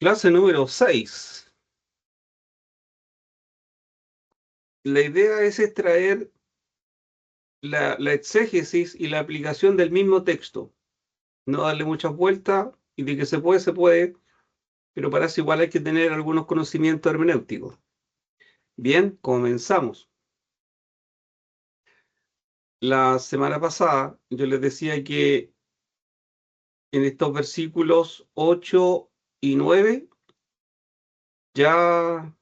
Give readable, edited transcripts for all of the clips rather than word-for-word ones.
Clase número 6. La idea es extraer la exégesis y la aplicación del mismo texto. No darle muchas vueltas y de que se puede, pero para eso igual hay que tener algunos conocimientos hermenéuticos. Bien, comenzamos. La semana pasada yo les decía que en estos versículos 8 y 9 ya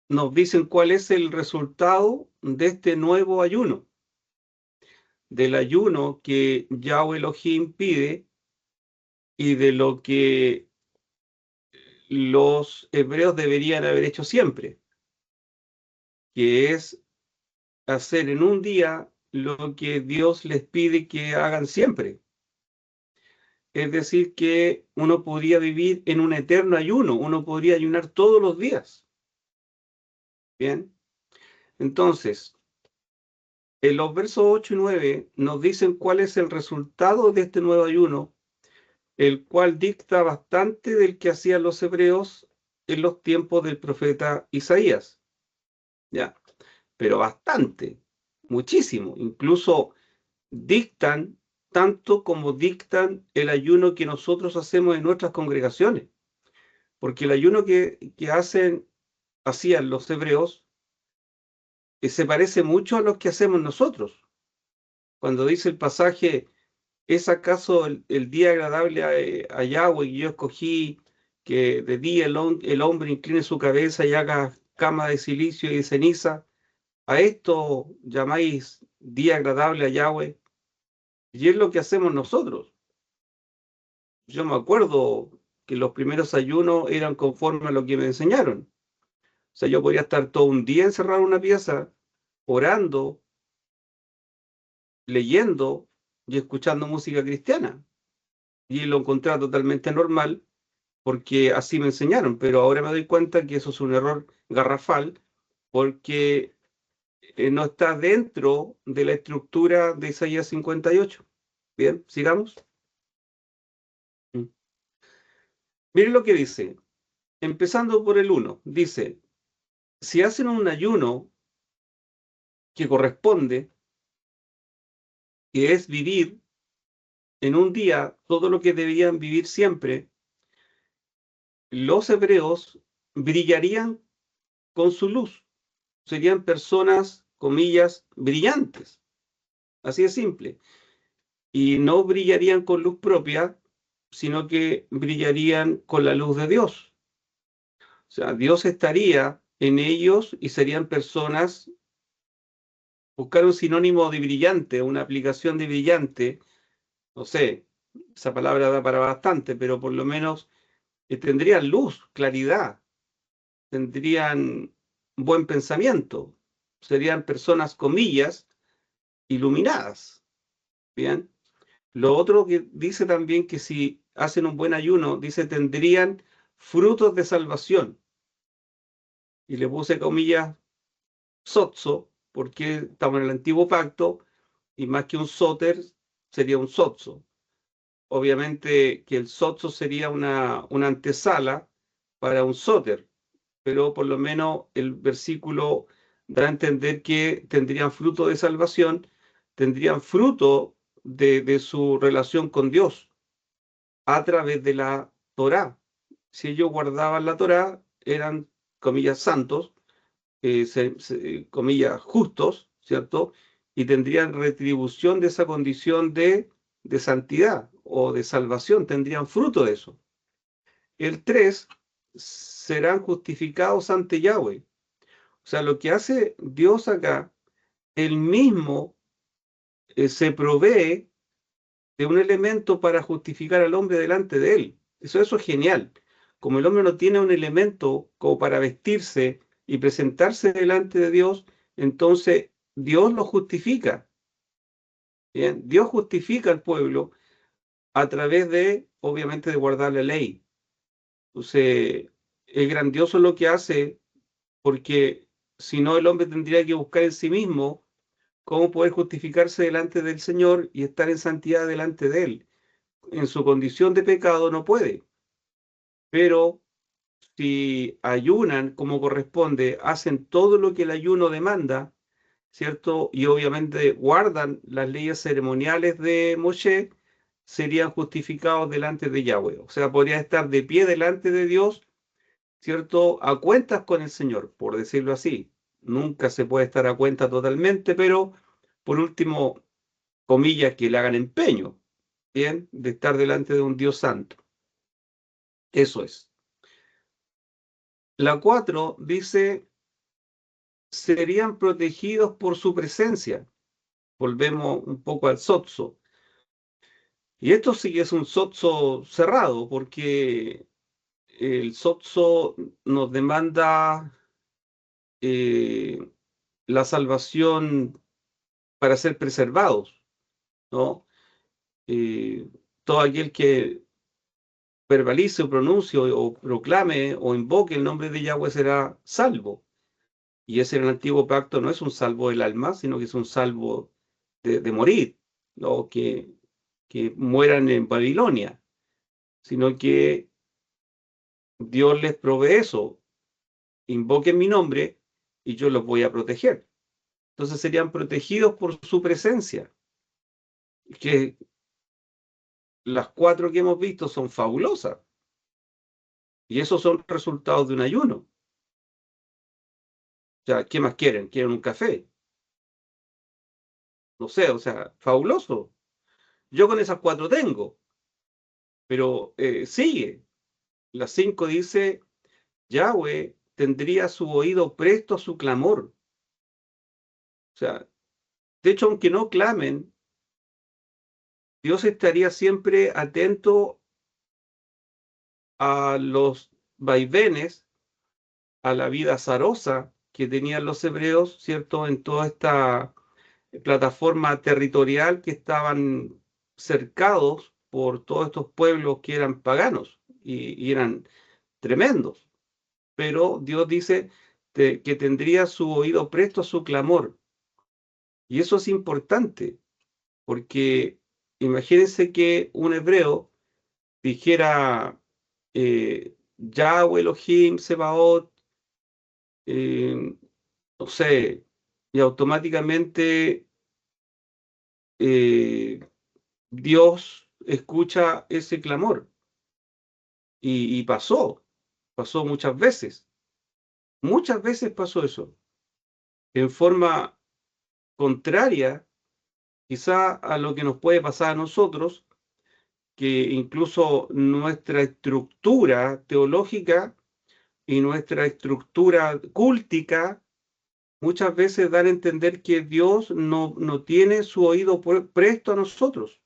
nos dicen cuál es el resultado de este nuevo ayuno, del ayuno que Yahweh Elohim pide y de lo que los hebreos deberían haber hecho siempre, que es hacer en un día lo que Dios les pide que hagan siempre. Es decir, que uno podría vivir en un eterno ayuno, uno podría ayunar todos los días. Bien, entonces, en los versos 8 y 9 nos dicen cuál es el resultado de este nuevo ayuno, el cual dicta bastante del que hacían los hebreos en los tiempos del profeta Isaías. ¿Ya? Pero bastante, muchísimo. Incluso dictan tanto como dictan el ayuno que nosotros hacemos en nuestras congregaciones. Porque el ayuno que hacían los hebreos se parece mucho a los que hacemos nosotros. Cuando dice el pasaje, ¿es acaso el día agradable a Yahweh que yo escogí, que de día el hombre incline su cabeza y haga cama de silicio y de ceniza? ¿A esto llamáis día agradable a Yahweh? Y es lo que hacemos nosotros. Yo me acuerdo que los primeros ayunos eran conforme a lo que me enseñaron. O sea, yo podía estar todo un día encerrado en una pieza, orando, leyendo y escuchando música cristiana. Y lo encontraba totalmente normal porque así me enseñaron. Pero ahora me doy cuenta que eso es un error garrafal porque no está dentro de la estructura de Isaías 58. Bien, sigamos. Miren lo que dice, empezando por el 1, dice, si hacen un ayuno que corresponde, que es vivir en un día todo lo que debían vivir siempre, los hebreos brillarían con su luz, serían personas, comillas, brillantes, así de simple, y no brillarían con luz propia, sino que brillarían con la luz de Dios. O sea, Dios estaría en ellos y serían personas. Buscar un sinónimo de brillante, una aplicación de brillante, no sé, esa palabra da para bastante, pero por lo menos tendrían luz, claridad, tendrían buen pensamiento, serían personas, comillas, iluminadas. Bien. Lo otro que dice también que si hacen un buen ayuno, dice tendrían frutos de salvación. Y le puse comillas sotso, porque estamos en el antiguo pacto, y más que un soter, sería un sotso. Obviamente que el sotso sería una antesala para un soter, pero por lo menos el versículo da a entender que tendrían fruto de salvación, tendrían fruto de su relación con Dios a través de la Torá. Si ellos guardaban la Torá, eran, comillas, santos, comillas, justos, ¿cierto? Y tendrían retribución de esa condición de santidad o de salvación, tendrían fruto de eso. El 3, serán justificados ante Yahweh. O sea, lo que hace Dios acá, él mismo se provee de un elemento para justificar al hombre delante de él. Eso es genial. Como el hombre no tiene un elemento como para vestirse y presentarse delante de Dios, entonces Dios lo justifica. ¿Bien? Dios justifica al pueblo a través de, obviamente, de guardar la ley. Entonces, es grandioso lo que hace, porque si no, el hombre tendría que buscar en sí mismo cómo poder justificarse delante del Señor y estar en santidad delante de Él. En su condición de pecado no puede. pero si ayunan como corresponde, hacen todo lo que el ayuno demanda, ¿cierto? Y obviamente guardan las leyes ceremoniales de Moshe, serían justificados delante de Yahweh. O sea, podría estar de pie delante de Dios, ¿cierto? A cuentas con el Señor, por decirlo así. Nunca se puede estar a cuenta totalmente, pero por último, comillas, que le hagan empeño, ¿bien? De estar delante de un Dios santo. Eso es. La 4 dice, serían protegidos por su presencia. Volvemos un poco al sotso. Y esto sí que es un sotso cerrado, porque el sotso nos demanda eh, la salvación para ser preservados, ¿no? Eh, Todo aquel que verbalice o pronuncie o proclame o invoque el nombre de Yahweh será salvo. Y ese en el antiguo pacto no es un salvo del alma, sino que es un salvo de morir, ¿no? Que mueran en Babilonia, sino que Dios les provee eso. Invoquen mi nombre y yo los voy a proteger. Entonces serían protegidos por su presencia, que las 4 que hemos visto son fabulosas. Y esos son resultados de un ayuno. O sea, ¿qué más quieren? ¿Quieren un café? No sé, o sea, fabuloso. Yo con esas 4 tengo, pero sigue. Las 5 dice, Yahweh tendría su oído presto a su clamor. O sea, de hecho, aunque no clamen, Dios estaría siempre atento a los vaivenes, a la vida azarosa que tenían los hebreos, ¿cierto? En toda esta plataforma territorial que estaban cercados por todos estos pueblos que eran paganos y eran tremendos. Pero Dios dice que tendría su oído presto a su clamor. Y eso es importante, porque imagínense que un hebreo dijera Yahweh Elohim Sebaot, eh, no sé, y automáticamente eh, Dios escucha ese clamor. Y pasó muchas veces pasó eso, en forma contraria quizá a lo que nos puede pasar a nosotros, que incluso nuestra estructura teológica y nuestra estructura cúltica muchas veces dan a entender que Dios no tiene su oído presto a nosotros,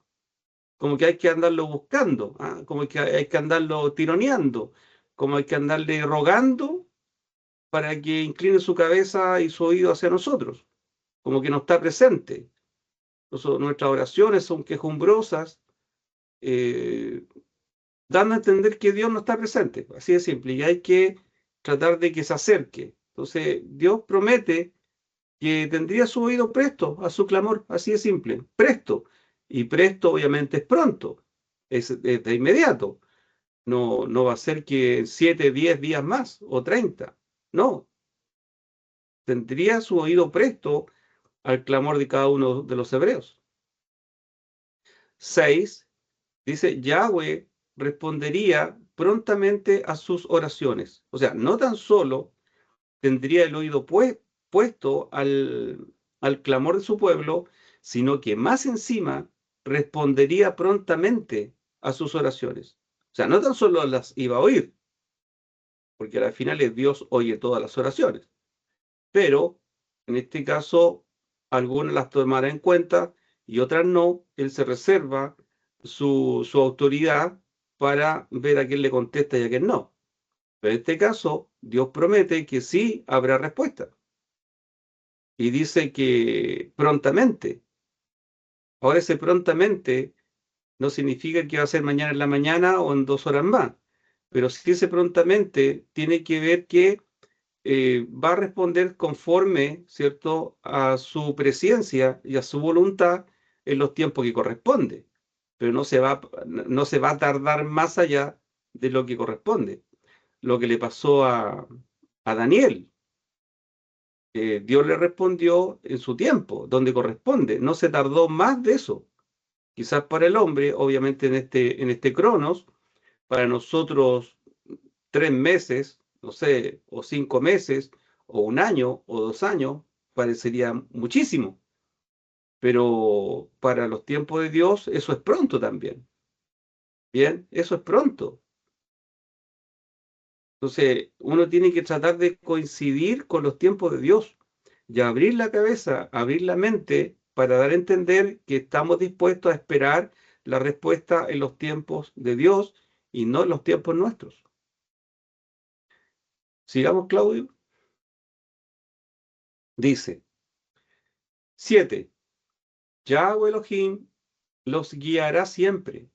como que hay que andarlo buscando, ¿ah? Como que hay que andarlo tironeando, como hay que andarle rogando para que incline su cabeza y su oído hacia nosotros, como que no está presente. Entonces, nuestras oraciones son quejumbrosas, eh, dando a entender que Dios no está presente, así de simple, y hay que tratar de que se acerque. Entonces, Dios promete que tendría su oído presto a su clamor, así de simple, presto. Y presto obviamente es pronto, es de inmediato. No va a ser que en 7, 10 días más o 30. No, tendría su oído presto al clamor de cada uno de los hebreos. 6 dice, Yahweh respondería prontamente a sus oraciones. O sea, no tan solo tendría el oído puesto al clamor de su pueblo, sino que más encima respondería prontamente a sus oraciones. O sea, no tan solo las iba a oír, porque al final Dios oye todas las oraciones, pero en este caso algunas las tomará en cuenta y otras no. Él se reserva su autoridad para ver a quién le contesta y a quién no. Pero en este caso, Dios promete que sí habrá respuesta. Y dice que prontamente. Ahora ese prontamente no significa que va a ser mañana en la mañana o en 2 horas más. Pero sí ese prontamente tiene que ver que va a responder conforme, ¿cierto?, a su presencia y a su voluntad en los tiempos que corresponde. Pero no se va a tardar más allá de lo que corresponde. Lo que le pasó a Daniel. Dios le respondió en su tiempo, donde corresponde. No se tardó más de eso. Quizás para el hombre, obviamente en este Cronos, para nosotros 3 meses, no sé, o 5 meses, o un año, o 2 años, parecería muchísimo. Pero para los tiempos de Dios, eso es pronto también. Bien, eso es pronto. Entonces, uno tiene que tratar de coincidir con los tiempos de Dios y abrir la cabeza, abrir la mente para dar a entender que estamos dispuestos a esperar la respuesta en los tiempos de Dios y no en los tiempos nuestros. Sigamos, Claudio. Dice, 7. Yahweh Elohim los guiará siempre.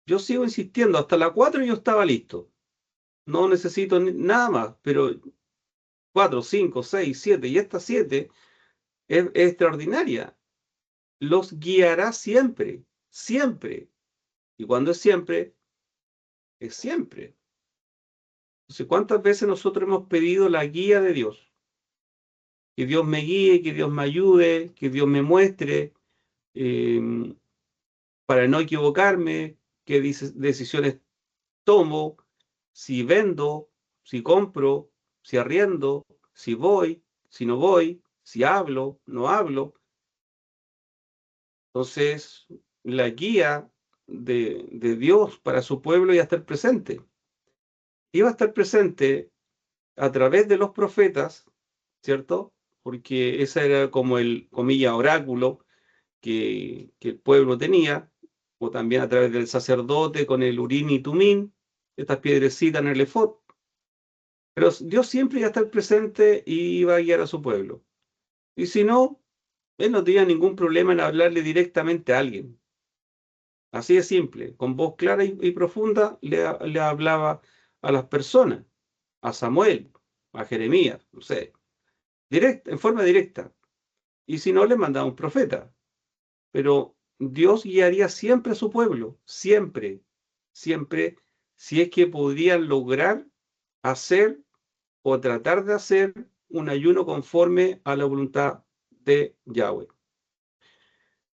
Yo sigo insistiendo, hasta la 4 yo estaba listo. No necesito nada más, pero 4, 5, 6, 7 y esta 7 es extraordinaria. Los guiará siempre, siempre. Y cuando es siempre, es siempre. Entonces, ¿cuántas veces nosotros hemos pedido la guía de Dios? Que Dios me guíe, que Dios me ayude, que Dios me muestre, eh, para no equivocarme, qué decisiones tomo, si vendo, si compro, si arriendo, si voy, si no voy, si hablo, no hablo. Entonces, la guía de Dios para su pueblo iba a estar presente. Iba a estar presente a través de los profetas, ¿cierto? Porque ese era como el, comilla, oráculo que el pueblo tenía, o también a través del sacerdote con el Urim y Tumim, estas piedrecitas en el efod. Pero Dios siempre iba a estar presente y iba a guiar a su pueblo. Y si no, él no tenía ningún problema en hablarle directamente a alguien. Así de simple, con voz clara y profunda le hablaba a las personas, a Samuel, a Jeremías, no sé, en forma directa. Y si no, le mandaba un profeta. Pero Dios guiaría siempre a su pueblo, siempre, siempre, si es que podrían lograr hacer o tratar de hacer un ayuno conforme a la voluntad de Yahweh.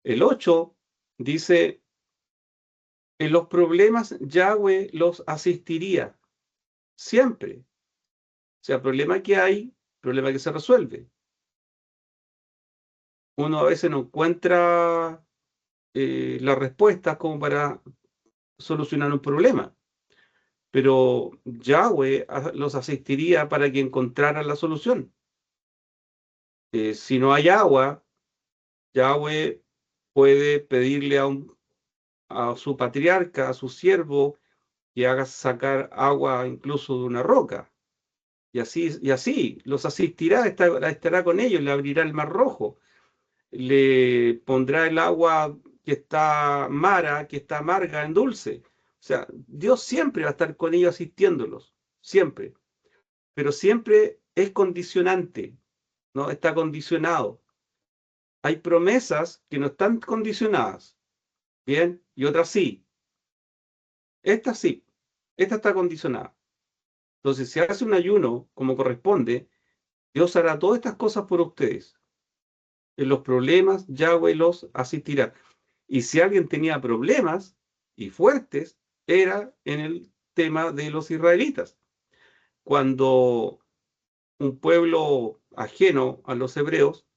El 8 dice, en los problemas Yahweh los asistiría, siempre. O sea, problema que hay, problema que se resuelve. Uno a veces no encuentra las respuestas como para solucionar un problema, pero Yahweh los asistiría para que encontraran la solución. Si no hay agua, Yahweh puede pedirle a su patriarca, a su siervo, que haga sacar agua incluso de una roca. Y así los asistirá, estará con ellos, le abrirá el mar rojo, le pondrá el agua que está mara, que está amarga, en dulce. O sea, Dios siempre va a estar con ellos asistiéndolos, siempre. Pero siempre es condicionante, ¿no? Está condicionado. Hay promesas que no están condicionadas, ¿bien? Y otras sí. Esta sí, esta está condicionada. Entonces, si hace un ayuno como corresponde, Dios hará todas estas cosas por ustedes. En los problemas, Yahweh los asistirá. Y si alguien tenía problemas y fuertes, era en el tema de los israelitas. Cuando un pueblo ajeno a los hebreos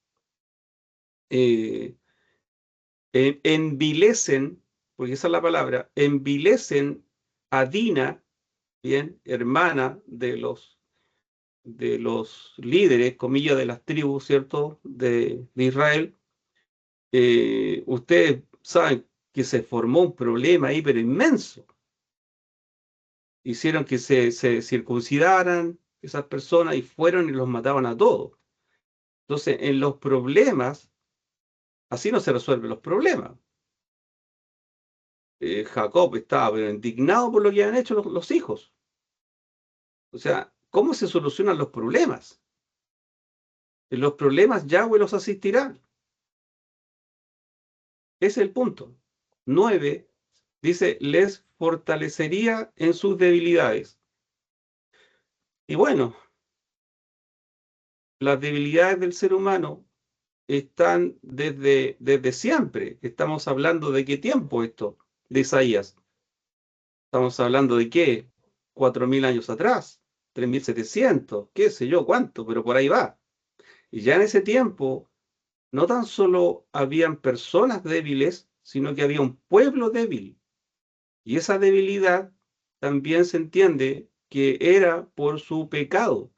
eh, envilecen, porque esa es la palabra, envilecen a Dina, bien, hermana de los líderes, comillas, de las tribus, ¿cierto?, de Israel. Ustedes saben que se formó un problema ahí, pero inmenso. Hicieron que se circuncidaran esas personas y fueron y los mataban a todos. Entonces, en los problemas, así no se resuelven los problemas. Jacob estaba pero indignado por lo que habían hecho los hijos. O sea, ¿cómo se solucionan los problemas? En los problemas Yahweh los asistirá. Ese es el punto. 9. Dice, les fortalecería en sus debilidades. Y bueno, las debilidades del ser humano están desde siempre. Estamos hablando de qué tiempo esto, de Isaías. Estamos hablando de qué, 4.000 años atrás, 3.700, qué sé yo, cuánto, pero por ahí va. Y ya en ese tiempo, no tan solo habían personas débiles, sino que había un pueblo débil. Y esa debilidad también se entiende que era por su pecado,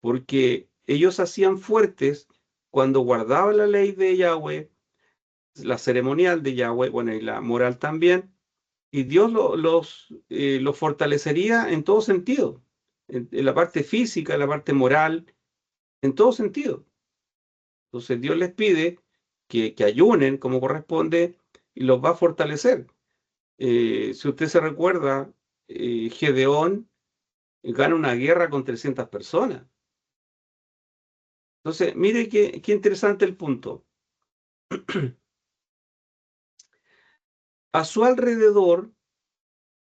porque ellos hacían fuertes cuando guardaban la ley de Yahweh, la ceremonial de Yahweh, bueno, y la moral también, y Dios los fortalecería en todo sentido, en la parte física, en la parte moral, en todo sentido. Entonces Dios les pide que ayunen como corresponde y los va a fortalecer. Si usted se recuerda, Gedeón gana una guerra con 300 personas. Entonces, mire qué interesante el punto. A su alrededor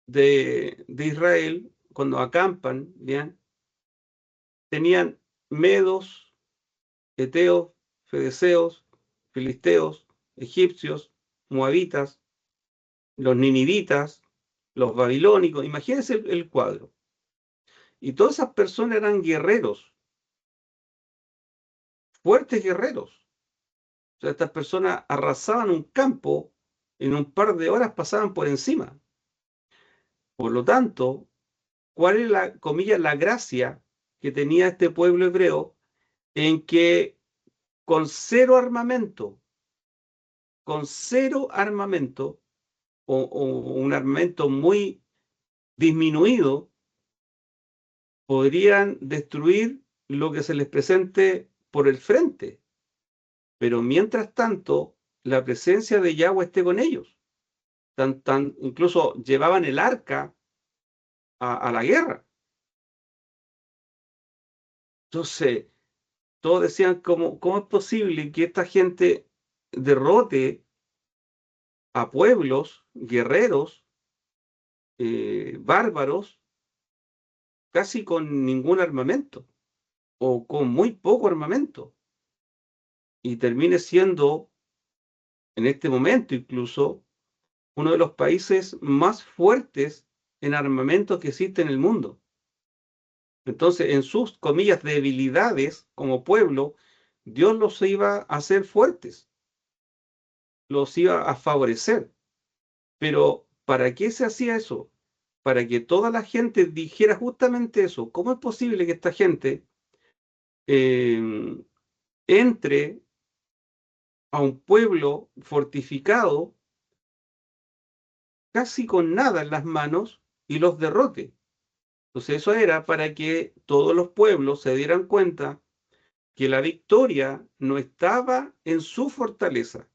de Israel, cuando acampan, ¿bien? Tenían medos, eteos, fedeseos, filisteos, egipcios, moabitas, los ninivitas, los babilónicos. Imagínense el cuadro. Y todas esas personas eran guerreros, fuertes guerreros. O sea, estas personas arrasaban un campo, en un par de horas pasaban por encima. Por lo tanto, ¿cuál es la, comillas, la gracia que tenía este pueblo hebreo en que con cero armamento o un armamento muy disminuido, podrían destruir lo que se les presente por el frente? Pero mientras tanto, la presencia de Yahweh esté con ellos. Incluso llevaban el arca a la guerra. Entonces, todos decían, ¿cómo es posible que esta gente derrote a pueblos guerreros, bárbaros, casi con ningún armamento o con muy poco armamento? Y termine siendo, en este momento incluso, uno de los países más fuertes en armamento que existe en el mundo. Entonces, en sus, comillas, debilidades como pueblo, Dios los iba a hacer fuertes, los iba a favorecer. Pero, ¿para qué se hacía eso? Para que toda la gente dijera justamente eso. ¿Cómo es posible que esta gente eh, entre a un pueblo fortificado casi con nada en las manos y los derrote? Entonces eso era para que todos los pueblos se dieran cuenta que la victoria no estaba en su fortaleza,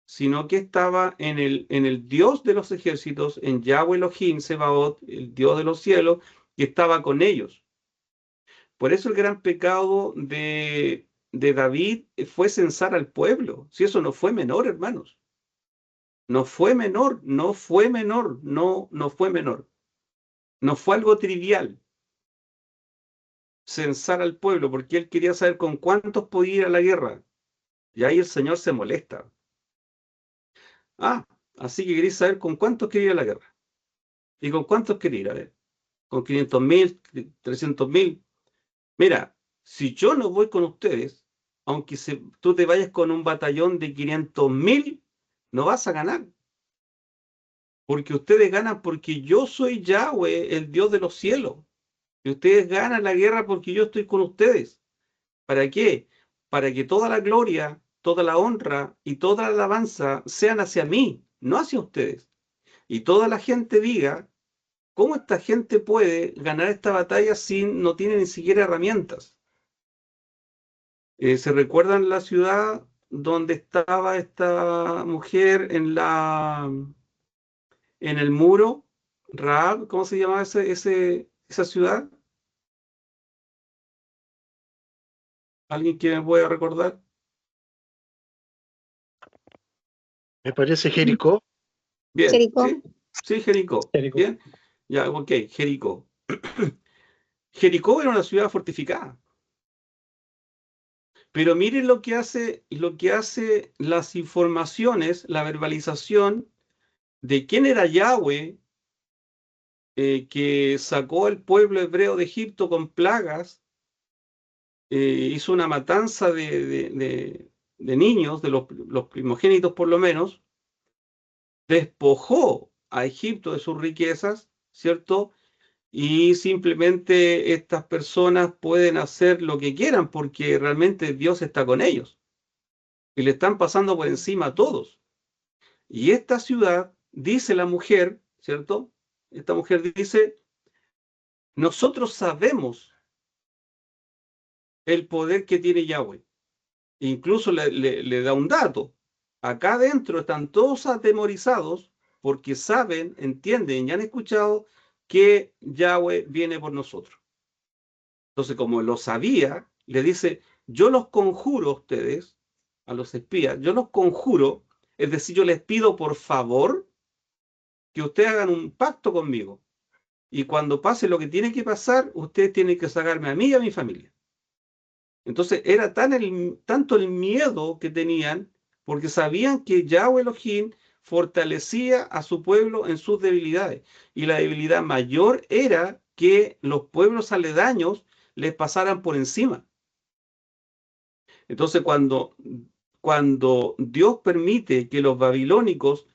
sino que estaba en el Dios de los ejércitos, en Yahweh Elohim Sebaot, el Dios de los cielos, que estaba con ellos. Por eso el gran pecado de David fue censar al pueblo. Si eso no fue menor, hermanos. No fue menor, no fue menor, no fue menor. No fue algo trivial censar al pueblo, porque él quería saber con cuántos podía ir a la guerra. Y ahí el Señor se molesta. Ah, así que queréis saber con cuántos quería ir a la guerra. ¿Y con cuántos quería ir? A ver, con 500.000, 300.000. Mira, si yo no voy con ustedes, aunque tú te vayas con un batallón de 500.000, no vas a ganar. Porque ustedes ganan porque yo soy Yahweh, el Dios de los cielos. Y ustedes ganan la guerra porque yo estoy con ustedes. ¿Para qué? Para que toda la gloria, toda la honra y toda la alabanza sean hacia mí, no hacia ustedes. Y toda la gente diga, ¿cómo esta gente puede ganar esta batalla si no tiene ni siquiera herramientas? ¿Se recuerdan la ciudad donde estaba esta mujer en el muro? Raab, ¿cómo se llamaba esa ciudad? ¿Alguien que me pueda recordar? Me parece Jericó. Bien, Jericó. ¿sí? Sí, Jericó. Jericó. Bien, ya, ok, Jericó. Jericó era una ciudad fortificada. Pero miren lo que hace las informaciones, la verbalización de quién era Yahweh, que sacó al pueblo hebreo de Egipto con plagas, hizo una matanza de niños, de los primogénitos por lo menos, despojó a Egipto de sus riquezas, ¿cierto? Y simplemente estas personas pueden hacer lo que quieran porque realmente Dios está con ellos y le están pasando por encima a todos. Y esta ciudad, dice la mujer, ¿cierto? Esta mujer dice, nosotros sabemos el poder que tiene Yahweh. Incluso le da un dato. Acá adentro están todos atemorizados porque saben, entienden y han escuchado que Yahweh viene por nosotros. Entonces, como lo sabía, le dice, yo los conjuro a ustedes, a los espías, yo los conjuro, es decir, yo les pido por favor que ustedes hagan un pacto conmigo. Y cuando pase lo que tiene que pasar, ustedes tienen que sacarme a mí y a mi familia. Entonces era tanto el miedo que tenían, porque sabían que Yahweh Elohim fortalecía a su pueblo en sus debilidades. Y la debilidad mayor era que los pueblos aledaños les pasaran por encima. Entonces cuando Dios permite que los babilónicos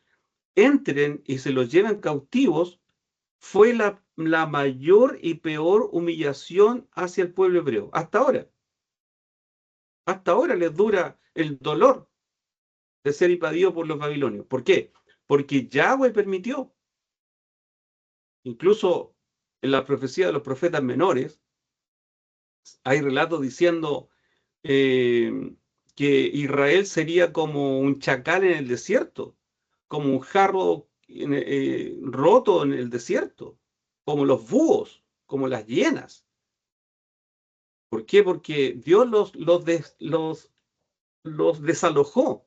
entren y se los lleven cautivos, fue la mayor y peor humillación hacia el pueblo hebreo. Hasta ahora. Hasta ahora les dura el dolor de ser invadido por los babilonios. ¿Por qué? Porque Yahweh permitió. Incluso en la profecía de los profetas menores, hay relatos diciendo que Israel sería como un chacal en el desierto, como un jarro roto en el desierto, como los búhos, como las hienas. ¿Por qué? Porque Dios los desalojó.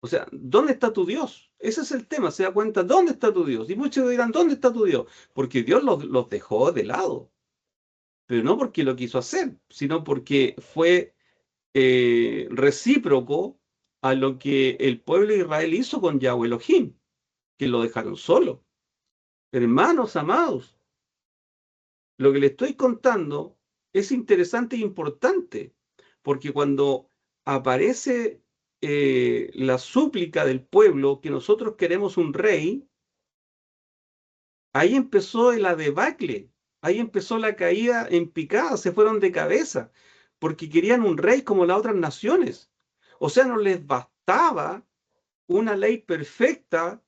O sea, ¿dónde está tu Dios? Ese es el tema, se da cuenta, ¿dónde está tu Dios? Y muchos dirán, ¿dónde está tu Dios? Porque Dios los dejó de lado, pero no porque lo quiso hacer, sino porque fue recíproco a lo que el pueblo de Israel hizo con Yahweh Elohim, que lo dejaron solo. Hermanos amados, lo que le estoy contando es interesante e importante, porque cuando aparece la súplica del pueblo que nosotros queremos un rey, ahí empezó la debacle, ahí empezó la caída en picada, se fueron de cabeza, porque querían un rey como las otras naciones. O sea, no les bastaba una ley perfecta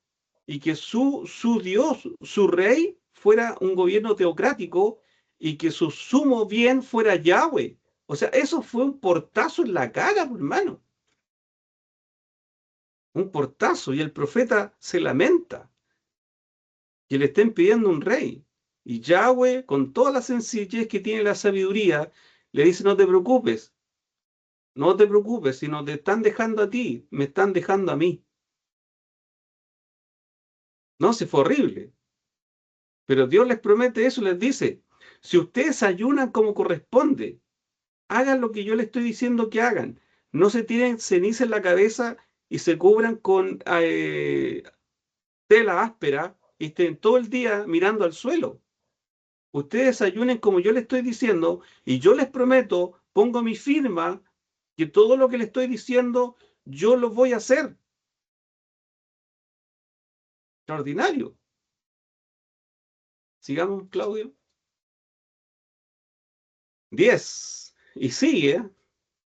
y que su Dios, su rey, fuera un gobierno teocrático y que su sumo bien fuera Yahweh. O sea, eso fue un portazo en la cara, hermano. Un portazo. Y el profeta se lamenta que le estén pidiendo un rey. Y Yahweh, con toda la sencillez que tiene la sabiduría, le dice, no te preocupes, no te preocupes, si no te están dejando a ti, me están dejando a mí. No, se fue horrible. Pero Dios les promete eso, les dice, si ustedes ayunan como corresponde, hagan lo que yo les estoy diciendo que hagan. No se tiren ceniza en la cabeza y se cubran con tela áspera y estén todo el día mirando al suelo. Ustedes ayunen como yo les estoy diciendo y yo les prometo, pongo mi firma, que todo lo que les estoy diciendo, yo lo voy a hacer. Extraordinario. Sigamos, Claudio. 10. Y sigue.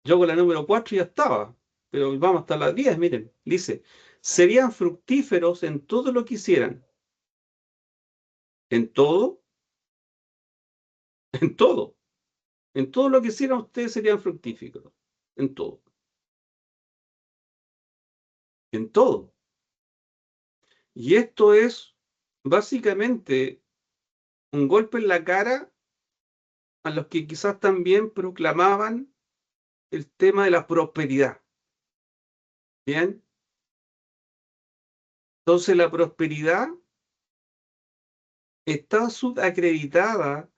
Yo con la número 4 ya estaba. Pero vamos hasta las 10, miren. Dice, serían fructíferos en todo lo que hicieran. En todo. En todo. En todo lo que hicieran ustedes serían fructíferos. En todo. En todo. Y esto es básicamente un golpe en la cara a los que quizás también proclamaban el tema de la prosperidad. ¿Bien? Entonces la prosperidad está subacreditada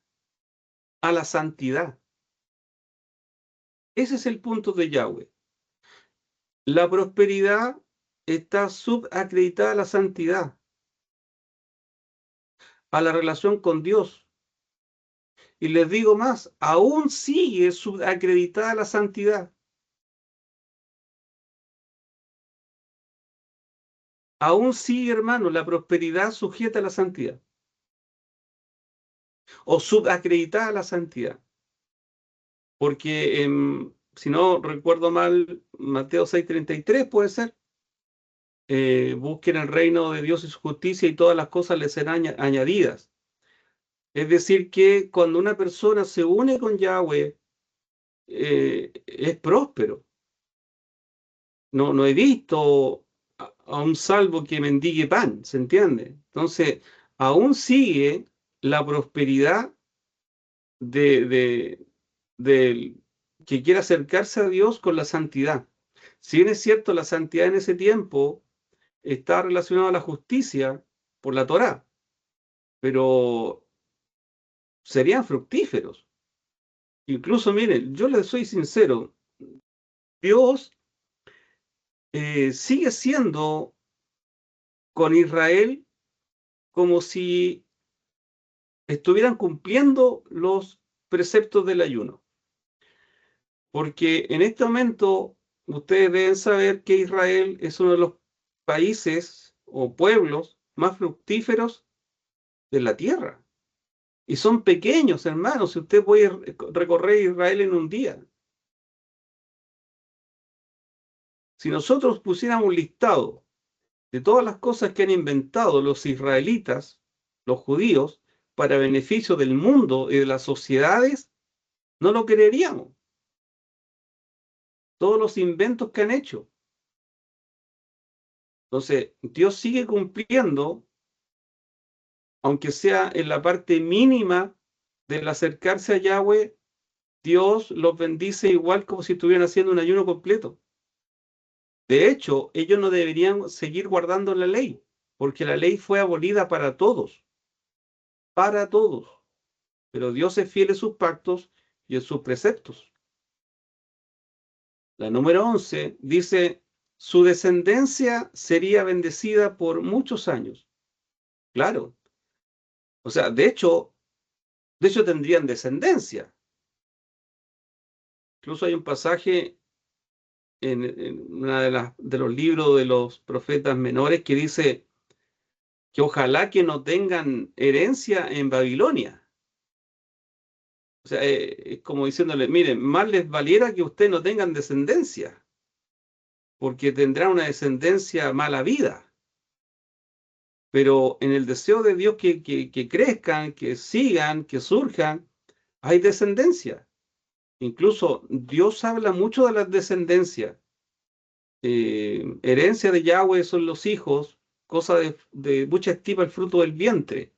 a la santidad. Ese es el punto de Yahweh. La prosperidad está subacreditada a la santidad, a la relación con Dios. Y les digo más, aún sigue subacreditada la santidad. Aún sigue, hermano, la prosperidad sujeta a la santidad. O subacreditada a la santidad. Porque, si no recuerdo mal, Mateo 6:33 puede ser. Busquen el reino de Dios y su justicia y todas las cosas les serán añadidas. Es decir, que cuando una persona se une con Yahweh, es próspero. No he visto a un salvo que mendigue pan, ¿se entiende? Entonces, aún sigue la prosperidad de, del que quiere acercarse a Dios con la santidad. Si bien es cierto, la santidad en ese tiempo está relacionada a la justicia por la Torá, pero serían fructíferos. Incluso, miren, yo les soy sincero, Dios sigue siendo con Israel como si estuvieran cumpliendo los preceptos del ayuno. Porque en este momento ustedes deben saber que Israel es uno de los países o pueblos más fructíferos de la tierra. Y son pequeños, hermanos, si usted puede recorrer Israel en un día. Si nosotros pusiéramos un listado de todas las cosas que han inventado los israelitas, los judíos, para beneficio del mundo y de las sociedades, no lo creeríamos. Todos los inventos que han hecho. Entonces, Dios sigue cumpliendo, aunque sea en la parte mínima del acercarse a Yahweh, Dios los bendice igual como si estuvieran haciendo un ayuno completo. De hecho, ellos no deberían seguir guardando la ley, porque la ley fue abolida para todos. Pero Dios es fiel en sus pactos y en sus preceptos. La número 11 dice, su descendencia sería bendecida por muchos años. Claro. O sea, de hecho tendrían descendencia. Incluso hay un pasaje en una de los libros de los profetas menores que dice que ojalá que no tengan herencia en Babilonia. O sea, es como diciéndole, miren, más les valiera que ustedes no tengan descendencia, porque tendrán una descendencia mala vida. Pero en el deseo de Dios que crezcan, que sigan, que surjan, hay descendencia. Incluso Dios habla mucho de la descendencia. Herencia de Yahweh son los hijos, cosa de mucha estima el fruto del vientre.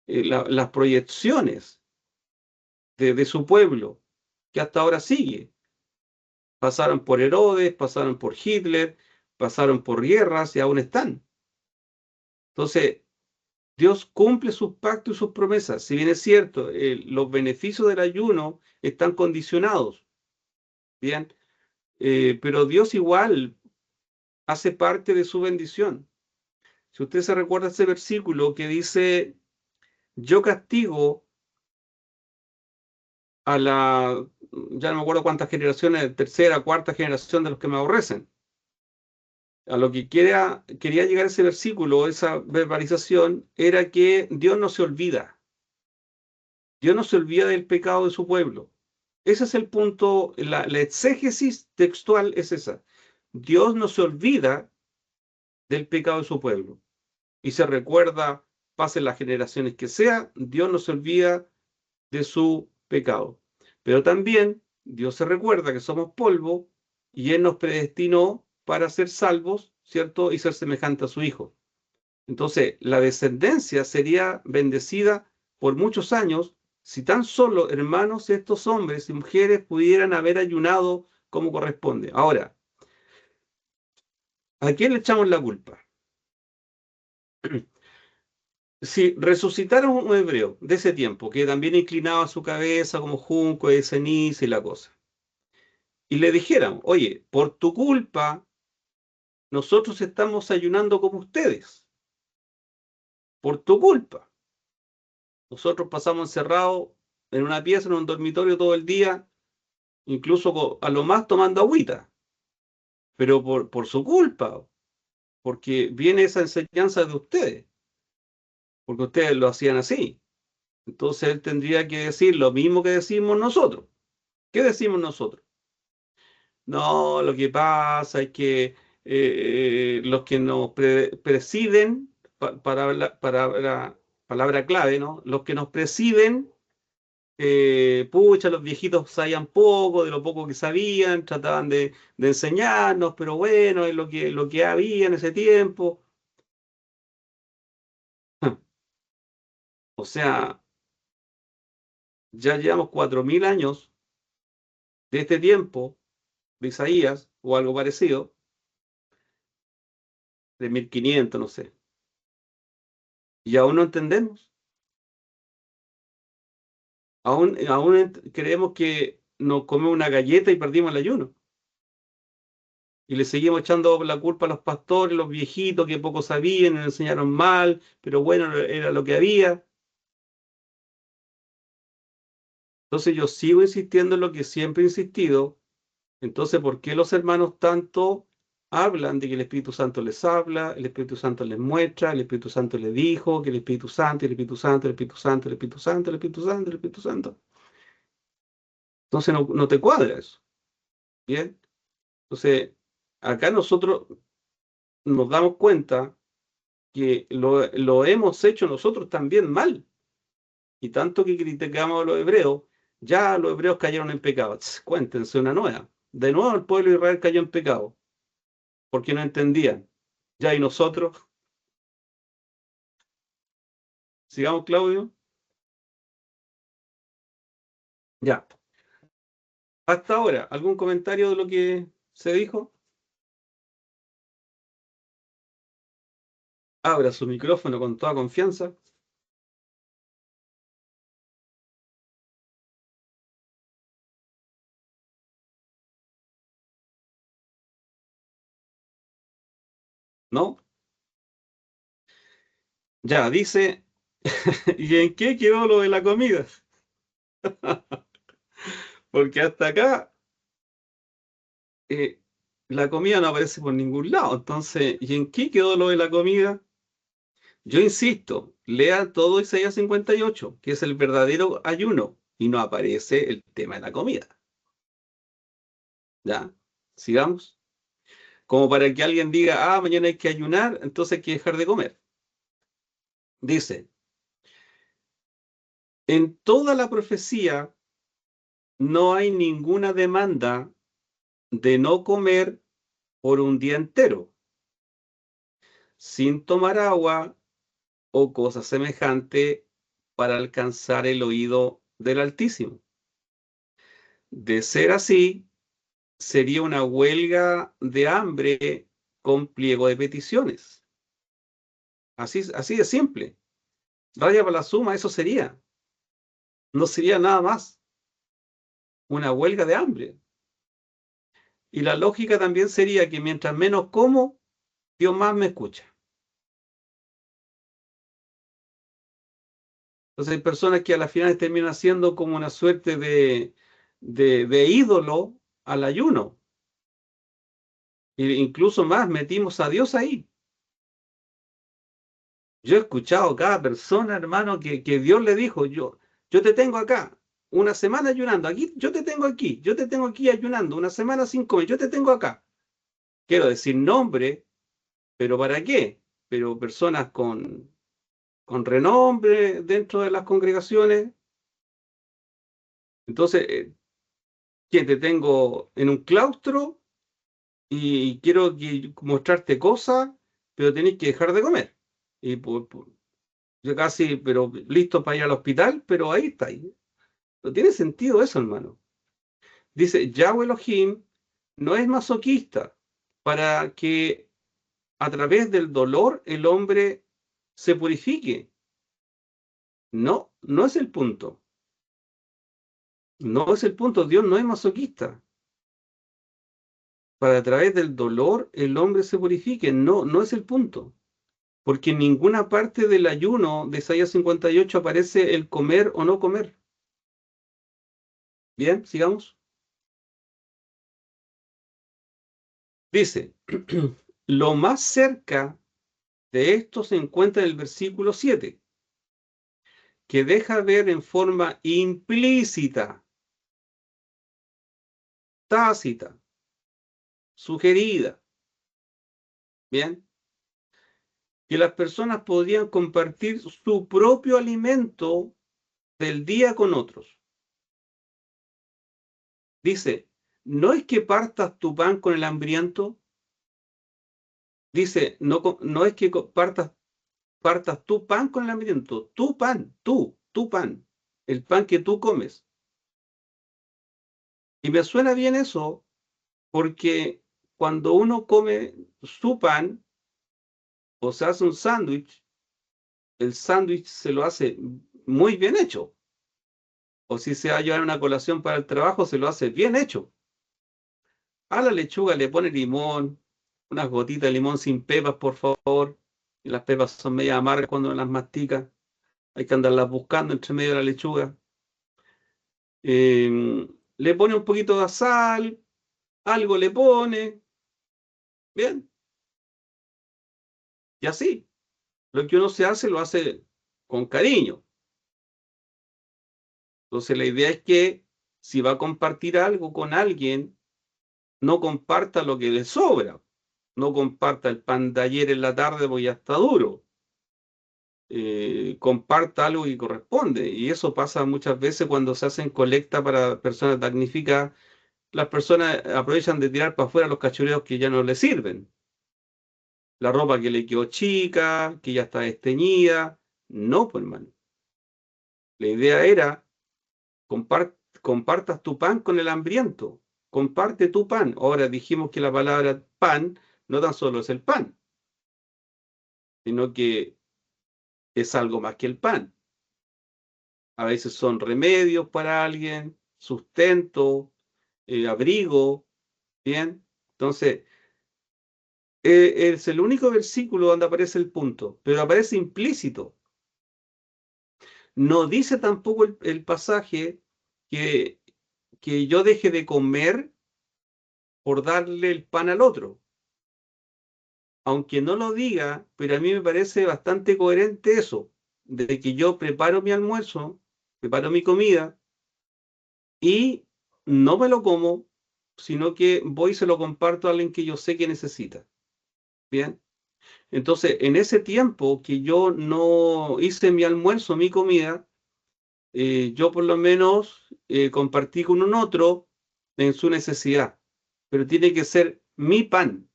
Las proyecciones de su pueblo, que hasta ahora sigue. Pasaron por Herodes, pasaron por Hitler, pasaron por guerras y aún están. Entonces, Dios cumple sus pactos y sus promesas. Si bien es cierto, los beneficios del ayuno están condicionados, bien, pero Dios igual hace parte de su bendición. Si usted se recuerda ese versículo que dice, yo castigo a ya no me acuerdo cuántas generaciones, tercera, cuarta generación de los que me aborrecen. A lo que quería llegar ese versículo, esa verbalización, era que Dios no se olvida. Dios no se olvida del pecado de su pueblo. Ese es el punto, la exégesis textual es esa. Dios no se olvida del pecado de su pueblo. Y se recuerda, pasen las generaciones que sea, Dios no se olvida de su pecado. Pero también Dios se recuerda que somos polvo y Él nos predestinó para ser salvos, ¿cierto? Y ser semejante a su Hijo. Entonces, la descendencia sería bendecida por muchos años si tan solo, hermanos, estos hombres y mujeres pudieran haber ayunado como corresponde. Ahora, ¿a quién le echamos la culpa? Si resucitaron un hebreo de ese tiempo, que también inclinaba su cabeza como junco de ceniza y la cosa, y le dijeran, oye, por tu culpa, nosotros estamos ayunando como ustedes, por tu culpa. Nosotros pasamos encerrados en una pieza, en un dormitorio todo el día, incluso a lo más tomando agüita, pero por su culpa, porque viene esa enseñanza de ustedes, porque ustedes lo hacían así. Entonces él tendría que decir lo mismo que decimos nosotros. ¿Qué decimos nosotros? No, lo que pasa es que los que nos presiden, palabra clave, ¿no? Los que nos presiden, pucha, los viejitos sabían poco, de lo poco que sabían, trataban de enseñarnos, pero bueno, es lo que había en ese tiempo. O sea, ya llevamos 4000 años de este tiempo de Isaías o algo parecido, de 1500, no sé, y aún no entendemos. Aún creemos que nos comemos una galleta y perdimos el ayuno. Y le seguimos echando la culpa a los pastores, los viejitos que poco sabían, nos enseñaron mal, pero bueno, era lo que había. Entonces yo sigo insistiendo en lo que siempre he insistido. Entonces, ¿por qué los hermanos tanto hablan de que el Espíritu Santo les habla, el Espíritu Santo les muestra, el Espíritu Santo les dijo, que el Espíritu Santo, el Espíritu Santo, el Espíritu Santo, el Espíritu Santo, el Espíritu Santo, el Espíritu Santo? Entonces no te cuadra eso. ¿Bien? Entonces, acá nosotros nos damos cuenta que lo hemos hecho nosotros también mal. Y tanto que criticamos a los hebreos, ya los hebreos cayeron en pecado. Cuéntense una nueva. De nuevo el pueblo de Israel cayó en pecado, porque no entendían. Ya, y nosotros, sigamos, Claudio. Ya. Hasta ahora, ¿algún comentario de lo que se dijo? Abra su micrófono con toda confianza. ¿No? Ya, dice, ¿y en qué quedó lo de la comida? Porque hasta acá eh, la comida no aparece por ningún lado. Entonces, ¿y en qué quedó lo de la comida? Yo insisto, lea todo Isaías 58, que es el verdadero ayuno, y no aparece el tema de la comida. ¿Ya? Sigamos. Como para que alguien diga, ah, mañana hay que ayunar, entonces hay que dejar de comer. Dice, en toda la profecía no hay ninguna demanda de no comer por un día entero, sin tomar agua o cosa semejante para alcanzar el oído del Altísimo. De ser así, sería una huelga de hambre con pliego de peticiones. Así de simple. Raya para la suma, eso sería. No sería nada más. Una huelga de hambre. Y la lógica también sería que mientras menos como, Dios más me escucha. Entonces hay personas que a la final terminan siendo como una suerte de ídolo al ayuno. E incluso más, metimos a Dios ahí. Yo he escuchado a cada persona, hermano, que Dios le dijo, yo te tengo acá, una semana ayunando, aquí, yo te tengo aquí ayunando, una semana sin comer, yo te tengo acá. Quiero decir nombre, pero ¿para qué? Pero personas con renombre dentro de las congregaciones. Entonces, ¿quién te tengo en un claustro y quiero mostrarte cosas, pero tenéis que dejar de comer? Y yo casi, pero listo para ir al hospital, pero ahí está. No tiene sentido eso, hermano. Dice, Yahweh Elohim no es masoquista para que a través del dolor el hombre se purifique. No, no es el punto. No es el punto. Dios no es masoquista. Para a través del dolor el hombre se purifique. No, no es el punto. Porque en ninguna parte del ayuno de Isaías 58 aparece el comer o no comer. Bien, sigamos. Dice, lo más cerca de esto se encuentra en el versículo 7, que deja ver en forma implícita, tácita, sugerida, bien, que las personas podrían compartir su propio alimento del día con otros. Dice, no es que partas tu pan con el hambriento. Dice, no, no es que partas tu pan con el hambriento, tu pan, tu pan, el pan que tú comes. Y me suena bien eso, porque cuando uno come su pan o se hace un sándwich, el sándwich se lo hace muy bien hecho. O si se va a llevar una colación para el trabajo, se lo hace bien hecho. A la lechuga le pone limón, unas gotitas de limón sin pepas, por favor. Y las pepas son medio amargas cuando las mastica. Hay que andarlas buscando entre medio de la lechuga. Le pone un poquito de sal, algo le pone, bien, y así. Lo que uno se hace, lo hace con cariño. Entonces la idea es que si va a compartir algo con alguien, no comparta lo que le sobra. No comparta el pan de ayer en la tarde porque ya está duro. Comparta algo que corresponde. Y eso pasa muchas veces cuando se hacen colecta para personas damnificadas. Las personas aprovechan de tirar para afuera los cachureos que ya no les sirven. La ropa que le quedó chica, que ya está desteñida. No, pues hermano. La idea era compartas tu pan con el hambriento. Comparte tu pan. Ahora dijimos que la palabra pan no tan solo es el pan, sino que es algo más que el pan. A veces son remedios para alguien, sustento, abrigo, ¿bien? Entonces, es el único versículo donde aparece el punto, pero aparece implícito. No dice tampoco el pasaje que, que yo deje de comer por darle el pan al otro. Aunque no lo diga, pero a mí me parece bastante coherente eso, de que yo preparo mi almuerzo, preparo mi comida y no me lo como, sino que voy y se lo comparto a alguien que yo sé que necesita. Bien. Entonces, en ese tiempo que yo no hice mi almuerzo, mi comida, yo por lo menos compartí con un otro en su necesidad, pero tiene que ser mi pan,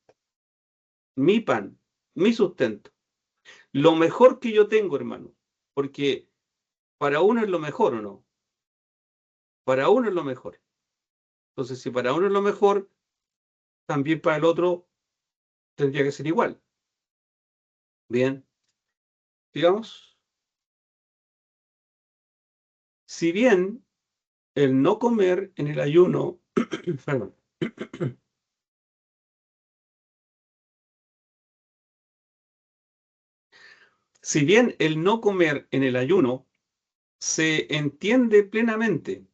mi sustento, lo mejor que yo tengo, hermano, porque para uno es lo mejor o no, para uno es lo mejor. Entonces, si para uno es lo mejor, también para el otro tendría que ser igual. Bien, digamos, si bien el no comer en el ayuno, perdón, si bien el no comer en el ayuno se entiende plenamente,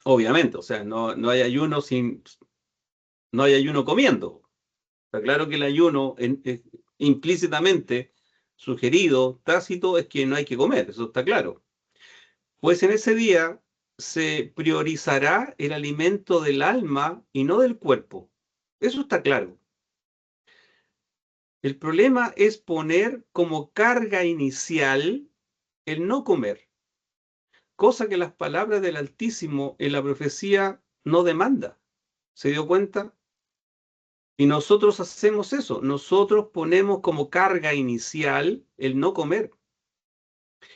obviamente, o sea, no hay ayuno no hay ayuno comiendo. Está claro que el ayuno implícitamente sugerido, tácito, es que no hay que comer, eso está claro. Pues en ese día se priorizará el alimento del alma y no del cuerpo. Eso está claro. El problema es poner como carga inicial el no comer, cosa que las palabras del Altísimo en la profecía no demanda. ¿Se dio cuenta? Y nosotros hacemos eso, nosotros ponemos como carga inicial el no comer.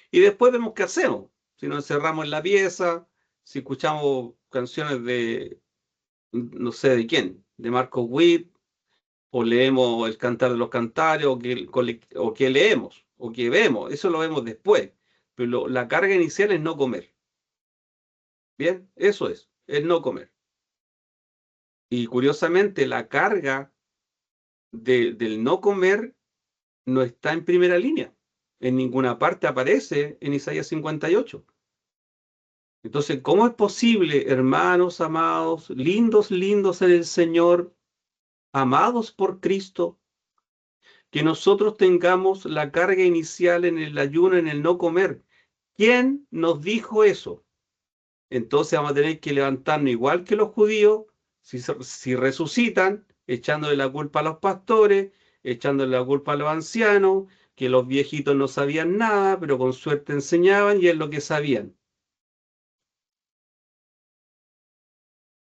Y después vemos qué hacemos. Si nos encerramos en la pieza, si escuchamos canciones de, no sé de quién, de Marco Witt, o leemos el Cantar de los Cantares, o que leemos, o que vemos, eso lo vemos después. Pero la carga inicial es no comer. Bien, eso es no comer. Y curiosamente, la carga del no comer no está en primera línea. En ninguna parte aparece en Isaías 58. Entonces, ¿cómo es posible, hermanos amados, lindos, lindos en el Señor, amados por Cristo, que nosotros tengamos la carga inicial en el ayuno, en el no comer? ¿Quién nos dijo eso? Entonces vamos a tener que levantarnos igual que los judíos, si resucitan, echándole la culpa a los pastores, echándole la culpa a los ancianos, que los viejitos no sabían nada, pero con suerte enseñaban y es lo que sabían.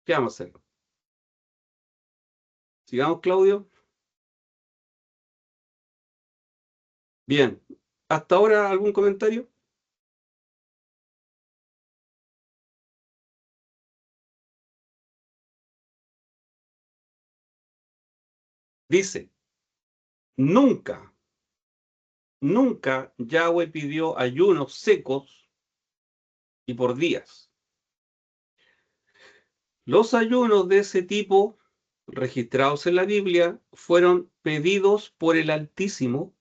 ¿Qué vamos a hacer? Sigamos, Claudio. Bien. ¿Hasta ahora algún comentario? Dice, nunca, nunca Yahweh pidió ayunos secos y por días. Los ayunos de ese tipo, registrados en la Biblia, fueron pedidos por el Altísimo.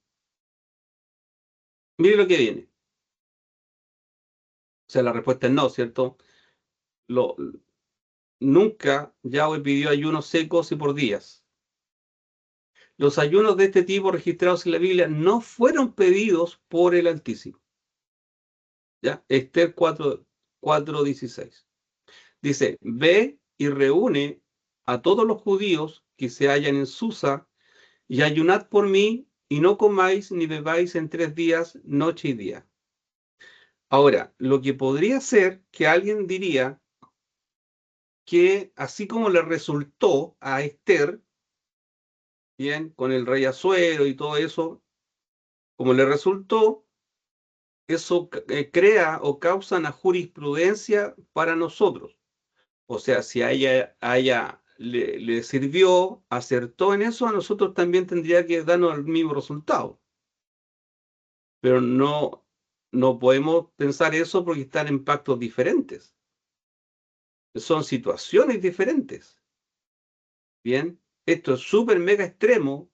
Mire lo que viene. O sea, la respuesta es no, ¿cierto? Lo, nunca Yahweh pidió ayunos secos y por días. Los ayunos de este tipo registrados en la Biblia no fueron pedidos por el Altísimo. ¿Ya? Esther 4:16. Dice, ve y reúne a todos los judíos que se hallan en Susa y ayunad por mí y no comáis ni bebáis en 3 días, noche y día. Ahora, lo que podría ser que alguien diría que así como le resultó a Esther, bien, con el rey Asuero y todo eso, como le resultó, eso crea o causa una jurisprudencia para nosotros. O sea, si a ella le sirvió, acertó en eso, a nosotros también tendría que darnos el mismo resultado. Pero no podemos pensar eso porque están en pactos diferentes. Son situaciones diferentes. Bien, esto es súper mega extremo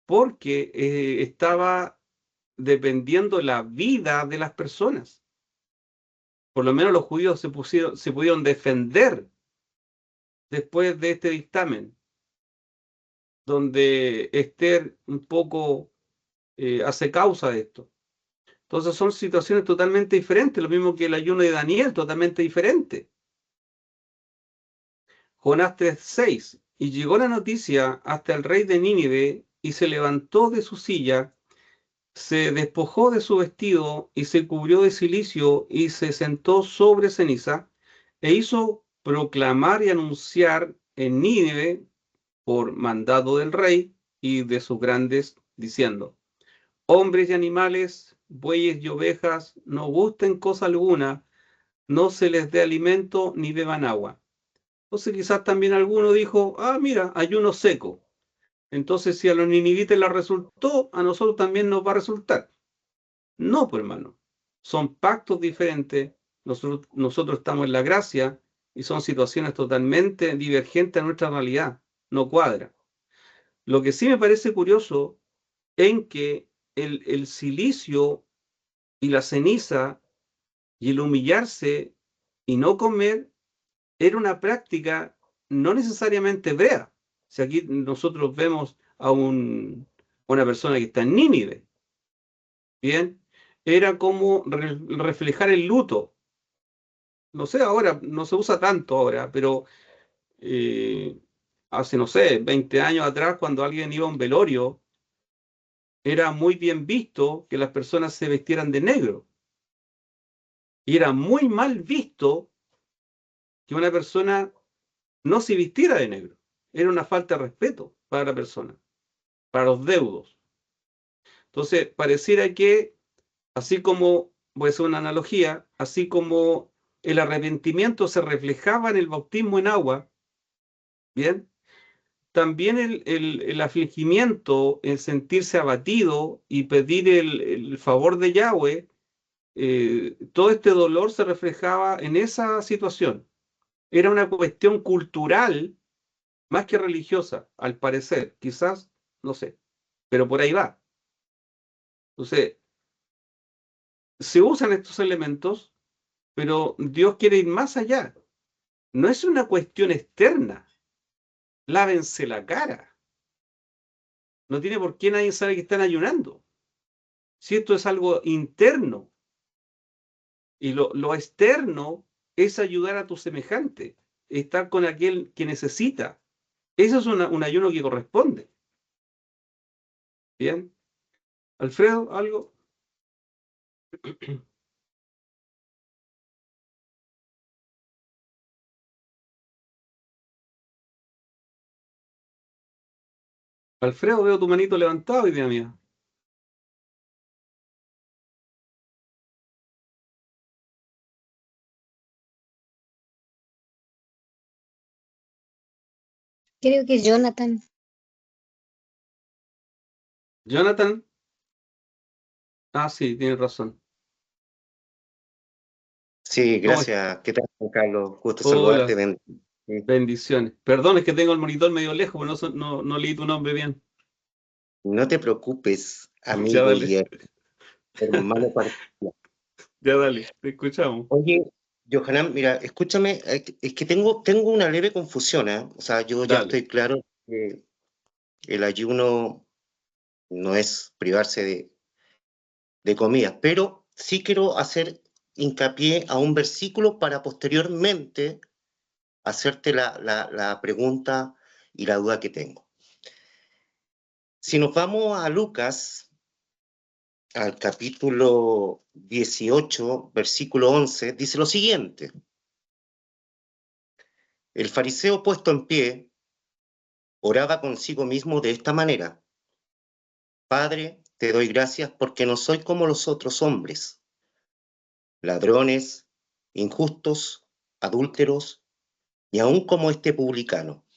porque estaba dependiendo la vida de las personas. Por lo menos los judíos se pudieron defender después de este dictamen, donde Esther un poco hace causa de esto. Entonces son situaciones totalmente diferentes, lo mismo que el ayuno de Daniel, totalmente diferente. Jonás 3:6. Y llegó la noticia hasta el rey de Nínive, y se levantó de su silla, se despojó de su vestido, y se cubrió de cilicio, y se sentó sobre ceniza, e hizo proclamar y anunciar en Nínive, por mandado del rey y de sus grandes, diciendo, hombres y animales, bueyes y ovejas, no gusten cosa alguna, no se les dé alimento ni beban agua. Entonces quizás también alguno dijo, ah, mira, ayuno seco. Entonces si a los ninivitas les resultó, a nosotros también nos va a resultar. No, pues hermano, son pactos diferentes, nosotros estamos en la gracia y son situaciones totalmente divergentes a nuestra realidad, no cuadra. Lo que sí me parece curioso en que el silicio y la ceniza y el humillarse y no comer era una práctica no necesariamente hebrea. Si aquí nosotros vemos a una persona que está en Nínive, ¿bien? Era como reflejar el luto. No sé, ahora no se usa tanto ahora, pero eh, hace, no sé, 20 años atrás, cuando alguien iba a un velorio, era muy bien visto que las personas se vestieran de negro. Y era muy mal visto que una persona no se vistiera de negro. Era una falta de respeto para la persona, para los deudos. Entonces, pareciera que, así como, voy a hacer una analogía, así como el arrepentimiento se reflejaba en el bautismo en agua, ¿bien? también el afligimiento, el sentirse abatido y pedir el favor de Yahweh, todo este dolor se reflejaba en esa situación. Era una cuestión cultural más que religiosa, al parecer, quizás, no sé, pero por ahí va. Entonces, se usan estos elementos, pero Dios quiere ir más allá. No es una cuestión externa. Lávense la cara. No tiene por qué nadie sabe que están ayunando. Si esto es algo interno y lo externo es ayudar a tu semejante, estar con aquel que necesita. Eso es un ayuno que corresponde. Bien. Alfredo, ¿algo? Alfredo, veo tu manito levantado, idea mía. Creo que Jonathan. Jonathan. Ah, sí, tienes razón. Sí, ¿Cómo es? gracias. ¿Qué tal, Juan Carlos? Gusto Hola, saludarte. Sí. bendiciones. Perdón, es que tengo el monitor medio lejos, pero no leí tu nombre bien. No te preocupes, Ya amigo dale, y hermano particular. ya dale, te escuchamos. Oye, Johanan, mira, escúchame, es que tengo una leve confusión, ¿eh? O sea, yo ya Dale. estoy claro que el ayuno no es privarse de comida, pero sí quiero hacer hincapié a un versículo para posteriormente hacerte la pregunta y la duda que tengo. Si nos vamos a Lucas, al capítulo 18, versículo 11, dice lo siguiente: el fariseo puesto en pie oraba consigo mismo de esta manera: Padre, te doy gracias porque no soy como los otros hombres, ladrones, injustos, adúlteros, ni aun como este publicano.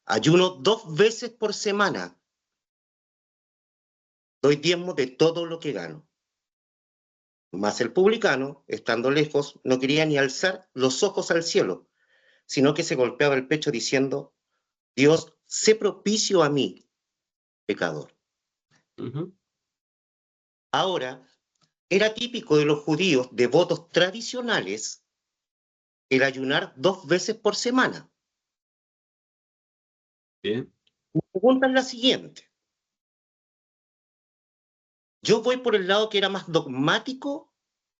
Ayuno 2 veces por semana, doy diezmo de todo lo que gano. Mas el publicano, estando lejos, no quería ni alzar los ojos al cielo, sino que se golpeaba el pecho diciendo: Dios, sé propicio a mí, pecador. Ujú. Ahora, era típico de los judíos devotos tradicionales el ayunar 2 veces por semana. Bien. Mi pregunta es la siguiente. Yo voy por el lado que era más dogmático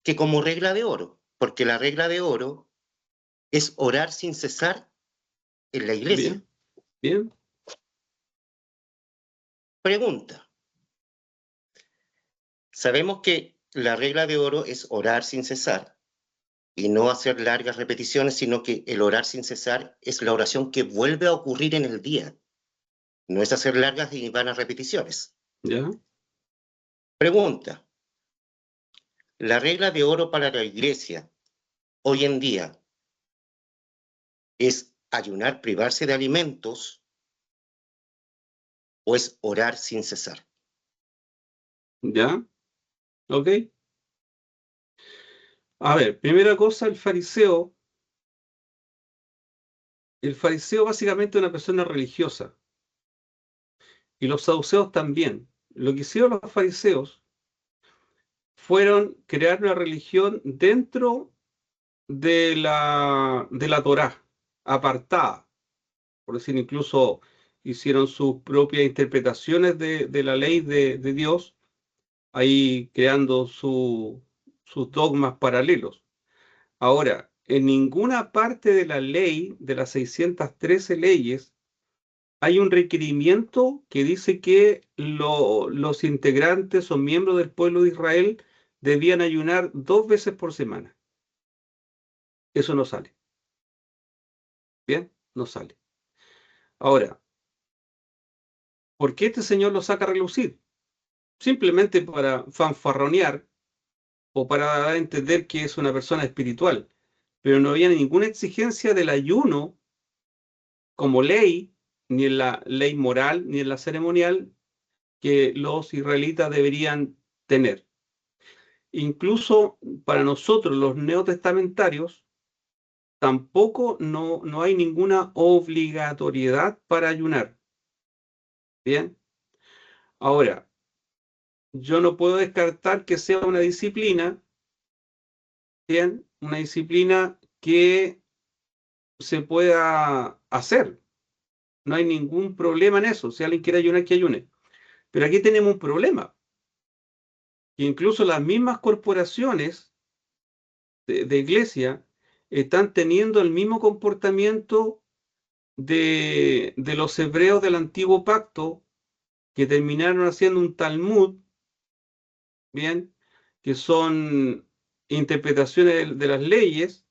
que como regla de oro, porque la regla de oro es orar sin cesar en la iglesia. Bien. Bien. Pregunta. Sabemos que la regla de oro es orar sin cesar y no hacer largas repeticiones, sino que el orar sin cesar es la oración que vuelve a ocurrir en el día. No es hacer largas y vanas repeticiones. Ya. Pregunta. ¿La regla de oro para la iglesia hoy en día es ayunar, privarse de alimentos, o es orar sin cesar? Ya. Ok. A ver, primera cosa, el fariseo. El fariseo básicamente es una persona religiosa. Y los saduceos también. Lo que hicieron los fariseos fueron crear una religión dentro de la Torá, apartada. Por decir, incluso hicieron sus propias interpretaciones de la ley de Dios, ahí creando sus dogmas paralelos. Ahora, en ninguna parte de la ley, de las 613 leyes, hay un requerimiento que dice que los integrantes o miembros del pueblo de Israel debían ayunar 2 veces por semana. Eso no sale. Bien, no sale. Ahora, ¿por qué este señor lo saca a relucir? Simplemente para fanfarronear o para dar a entender que es una persona espiritual. Pero no había ninguna exigencia del ayuno como ley, ni en la ley moral, ni en la ceremonial que los israelitas deberían tener. Incluso para nosotros, los neotestamentarios, tampoco no hay ninguna obligatoriedad para ayunar. Bien. Ahora, yo no puedo descartar que sea una disciplina, bien, una disciplina que se pueda hacer. No hay ningún problema en eso. Si alguien quiere ayunar, que ayune. Pero aquí tenemos un problema. Incluso las mismas corporaciones de iglesia están teniendo el mismo comportamiento de los hebreos del antiguo pacto, que terminaron haciendo un Talmud, bien, que son interpretaciones de las leyes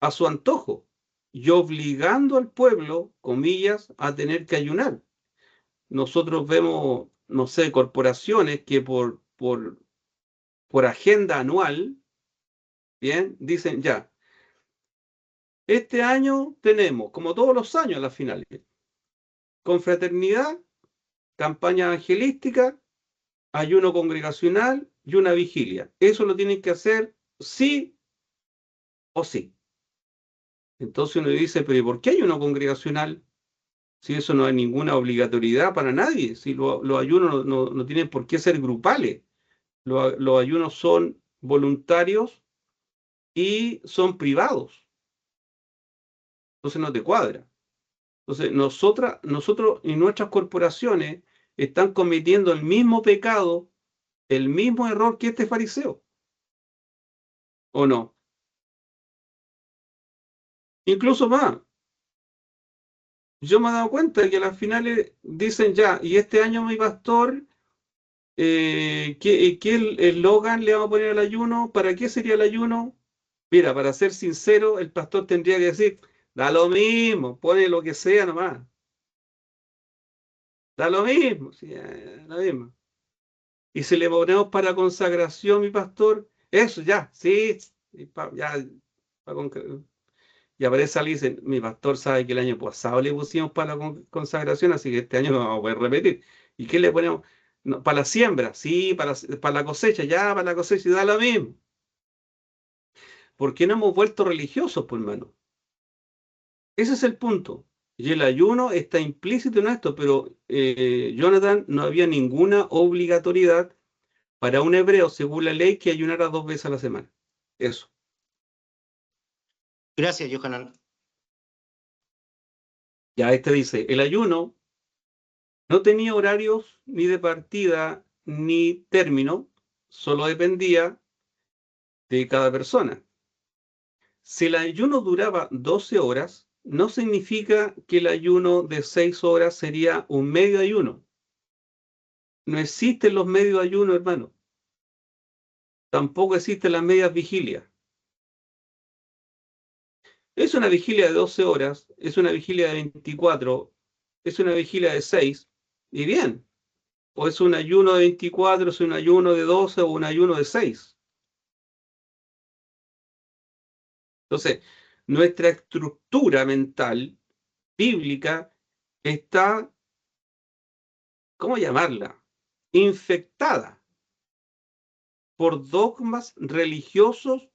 a su antojo y obligando al pueblo, comillas, a tener que ayunar. Nosotros vemos, no sé, corporaciones que por agenda anual, bien, dicen ya, este año tenemos, como todos los años a las finales, confraternidad, campaña evangelística, ayuno congregacional y una vigilia. Eso lo tienen que hacer sí o sí. Entonces uno dice, pero ¿y por qué ayuno congregacional? Si eso no hay ninguna obligatoriedad para nadie, si los ayunos no tienen por qué ser grupales, los ayunos son voluntarios y son privados. Entonces no te cuadra. Entonces nosotros y nuestras corporaciones están cometiendo el mismo pecado, el mismo error que este fariseo. ¿O no? Incluso más. Yo me he dado cuenta de que a las finales dicen ya, y este año mi pastor, ¿qué eslogan le vamos a poner al ayuno? ¿Para qué sería el ayuno? Mira, para ser sincero, el pastor tendría que decir, da lo mismo, pone lo que sea nomás. Da lo mismo, sí, lo mismo. Y si le ponemos para consagración, mi pastor, eso ya, sí, ya, y aparece alguien y dice, mi pastor sabe que el año pasado le pusimos para la consagración, así que este año no vamos a poder repetir. ¿Y qué le ponemos? No, para la siembra, sí, para la cosecha, ya, para la cosecha, y da lo mismo. ¿Por qué no hemos vuelto religiosos, pues, hermano? Ese es el punto. Y el ayuno está implícito en esto, pero Jonathan, no había ninguna obligatoriedad para un hebreo, según la ley, que ayunara 2 veces a la semana. Eso. Gracias, Johanan. Ya este dice, el ayuno no tenía horarios ni de partida ni término, solo dependía de cada persona. Si el ayuno duraba 12 horas, no significa que el ayuno de 6 horas sería un medio ayuno. No existen los medios ayunos, hermano. Tampoco existen las medias vigilias. Es una vigilia de 12 horas, es una vigilia de 24, es una vigilia de 6, y bien. O es un ayuno de 24, es un ayuno de 12 o un ayuno de 6. Entonces, nuestra estructura mental bíblica está, ¿cómo llamarla? Infectada por dogmas religiosos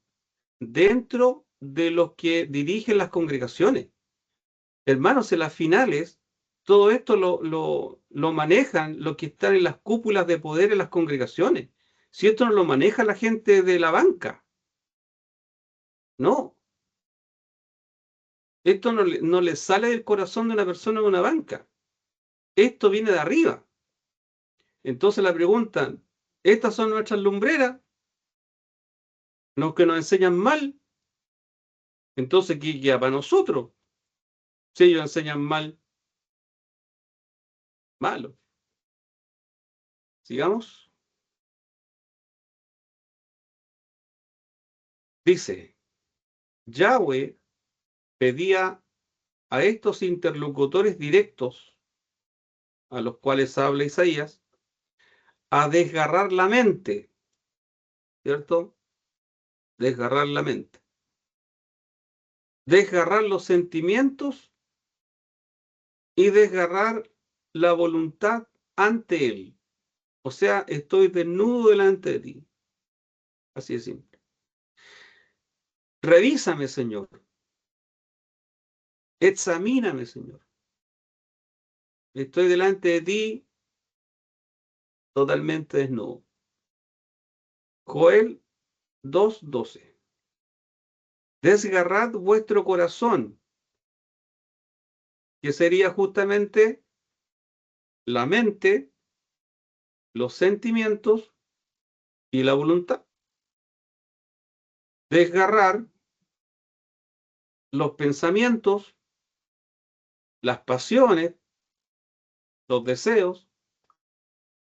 dentro de los que dirigen las congregaciones. Hermanos, en las finales, todo esto lo manejan los que están en las cúpulas de poder en las congregaciones. Si esto no lo maneja la gente de la banca, no. Esto no le sale del corazón de una persona de una banca. Esto viene de arriba. Entonces la preguntan, ¿estas son nuestras lumbreras? ¿Los que nos enseñan mal? Entonces, ¿qué queda para nosotros? Si ellos enseñan mal, malo. Sigamos. Dice, Yahweh pedía a estos interlocutores directos, a los cuales habla Isaías, a desgarrar la mente, ¿cierto? Desgarrar la mente. Desgarrar los sentimientos y desgarrar la voluntad ante Él. O sea, estoy desnudo delante de ti. Así de simple. Revísame, Señor. Examíname, Señor. Estoy delante de ti totalmente desnudo. Joel 2:12. Desgarrad vuestro corazón, que sería justamente la mente, los sentimientos y la voluntad. Desgarrar los pensamientos, las pasiones, los deseos,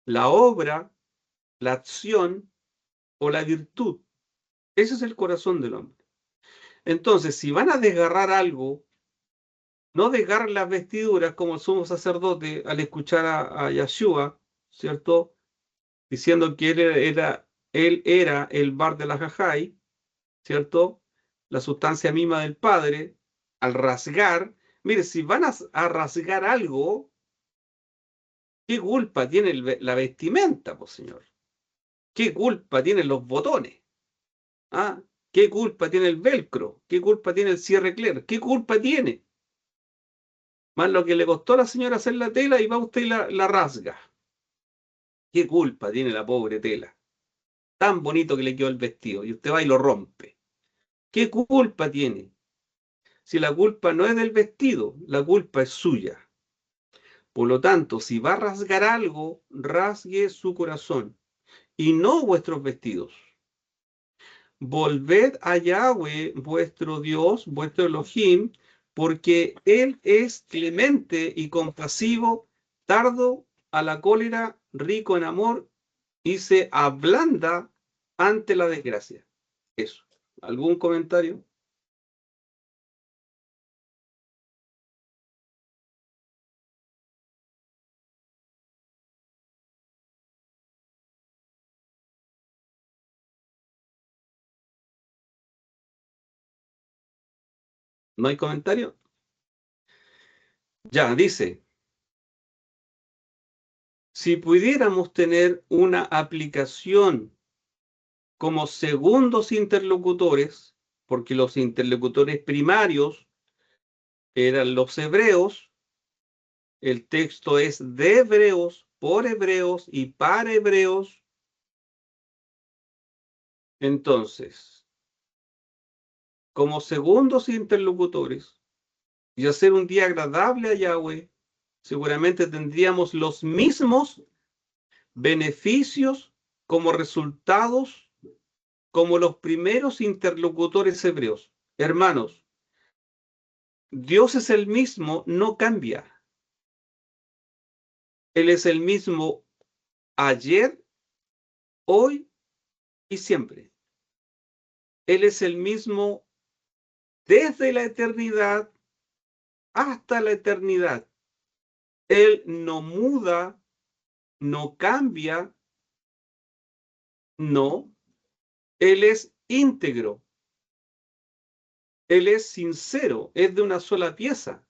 la obra, la acción o la virtud. Ese es el corazón del hombre. Entonces, si van a desgarrar algo, no desgarren las vestiduras como el sumo sacerdote al escuchar a Yeshua, ¿cierto? Diciendo que él era el bar de la Jajai, ¿cierto? La sustancia misma del Padre, al rasgar. Mire, si van a rasgar algo, ¿qué culpa tiene la vestimenta, pues, señor? ¿Qué culpa tienen los botones? ¿Ah? ¿Qué culpa tiene el velcro? ¿Qué culpa tiene el cierre Cler? ¿Qué culpa tiene? Más lo que le costó a la señora hacer la tela y va usted y la rasga. ¿Qué culpa tiene la pobre tela? Tan bonito que le quedó el vestido y usted va y lo rompe. ¿Qué culpa tiene? Si la culpa no es del vestido, la culpa es suya. Por lo tanto, si va a rasgar algo, rasgue su corazón y no vuestros vestidos. Volved a Yahweh, vuestro Dios, vuestro Elohim, porque Él es clemente y compasivo, tardo a la cólera, rico en amor, y se ablanda ante la desgracia. Eso. ¿Algún comentario? ¿No hay comentario? Ya, dice, si pudiéramos tener una aplicación como segundos interlocutores, porque los interlocutores primarios eran los hebreos, el texto es de hebreos, por hebreos y para hebreos. Entonces, como segundos interlocutores y hacer un día agradable a Yahweh, seguramente tendríamos los mismos beneficios como resultados como los primeros interlocutores hebreos. Hermanos, Dios es el mismo, no cambia. Él es el mismo ayer, hoy y siempre. Él es el mismo desde la eternidad hasta la eternidad. Él no muda, no cambia, no. Él es íntegro. Él es sincero, es de una sola pieza.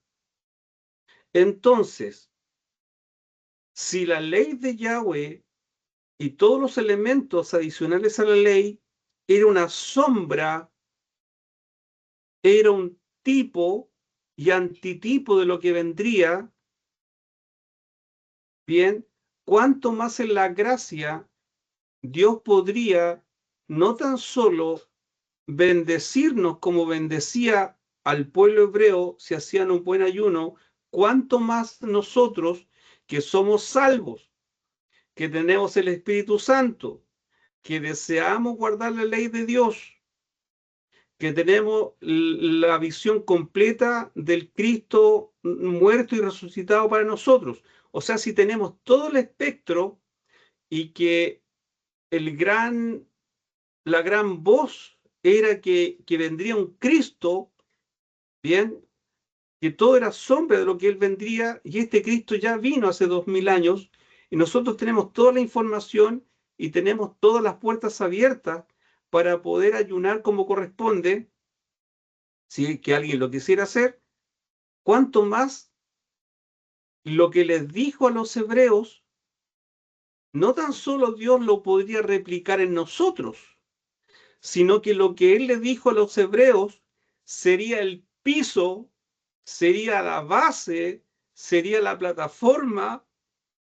Entonces, si la ley de Yahweh y todos los elementos adicionales a la ley era una sombra, era un tipo y antitipo de lo que vendría, bien, cuánto más en la gracia Dios podría no tan solo bendecirnos como bendecía al pueblo hebreo si hacían un buen ayuno, cuánto más nosotros que somos salvos, que tenemos el Espíritu Santo, que deseamos guardar la ley de Dios, que tenemos la visión completa del Cristo muerto y resucitado para nosotros. O sea, si tenemos todo el espectro y que la gran voz era que vendría un Cristo, bien, que todo era sombra de lo que Él vendría, y este Cristo ya vino hace 2000 años, y nosotros tenemos toda la información y tenemos todas las puertas abiertas para poder ayunar como corresponde, si es que alguien lo quisiera hacer, cuánto más lo que les dijo a los hebreos, no tan solo Dios lo podría replicar en nosotros, sino que lo que Él les dijo a los hebreos sería el piso, sería la base, sería la plataforma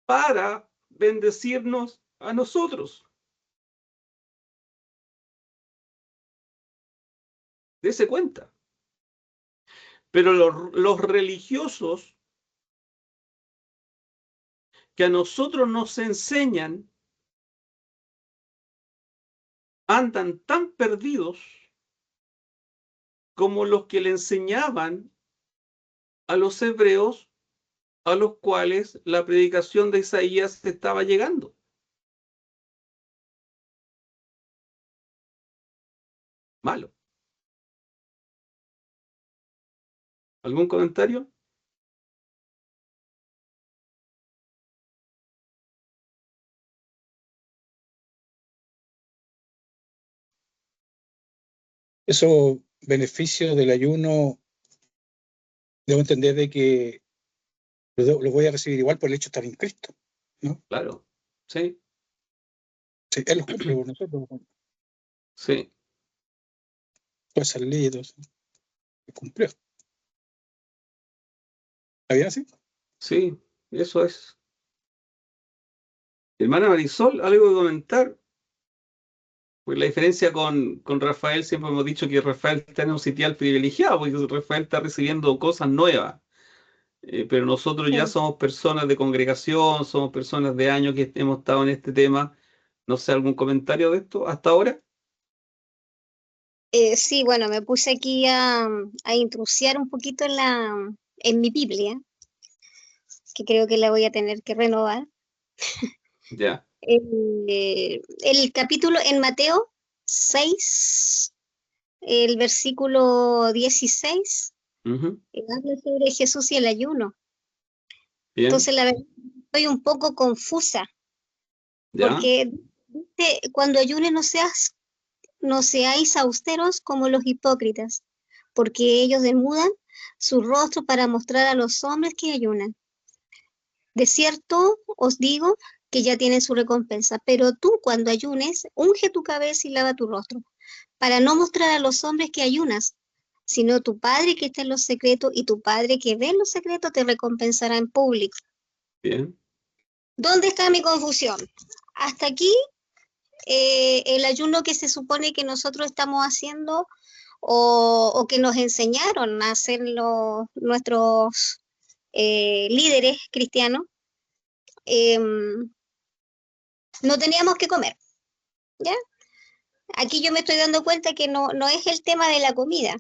para bendecirnos a nosotros. Dese cuenta. Pero los religiosos que a nosotros nos enseñan andan tan perdidos como los que le enseñaban a los hebreos a los cuales la predicación de Isaías estaba llegando. Malo. ¿Algún comentario? Esos beneficios del ayuno, debo entender de que lo voy a recibir igual por el hecho de estar en Cristo, ¿no? Claro, sí, Sí, Él los cumple por nosotros, con sí, todas esas leyes, todo eso, los cumplió. ¿Está bien así? sí, eso es. Hermana Marisol, ¿algo que comentar? Pues la diferencia con Rafael, siempre hemos dicho que Rafael está en un sitial privilegiado, porque Rafael está recibiendo cosas nuevas. Pero nosotros ya Sí. somos personas de congregación, somos personas de años que hemos estado en este tema. No sé, ¿algún comentario de esto hasta ahora? Sí, bueno, me puse aquí a intrusiar un poquito en mi Biblia, que creo que la voy a tener que renovar. Ya. El capítulo en Mateo 6, el versículo 16, Ujú. habla sobre Jesús y el ayuno. Bien, Entonces, la verdad, estoy un poco confusa, ya, porque dice, cuando ayunes no seáis austeros como los hipócritas, porque ellos desnudan su rostro para mostrar a los hombres que ayunan. De cierto os digo que ya tienen su recompensa, pero tú cuando ayunes, unge tu cabeza y lava tu rostro, para no mostrar a los hombres que ayunas, sino tu Padre que está en los secretos, y tu Padre que ve en los secretos te recompensará en público. bien. ¿Dónde está mi confusión? Hasta aquí, el ayuno que se supone que nosotros estamos haciendo o que nos enseñaron a hacer nuestros líderes cristianos, no teníamos que comer, ¿ya? Aquí yo me estoy dando cuenta que no es el tema de la comida,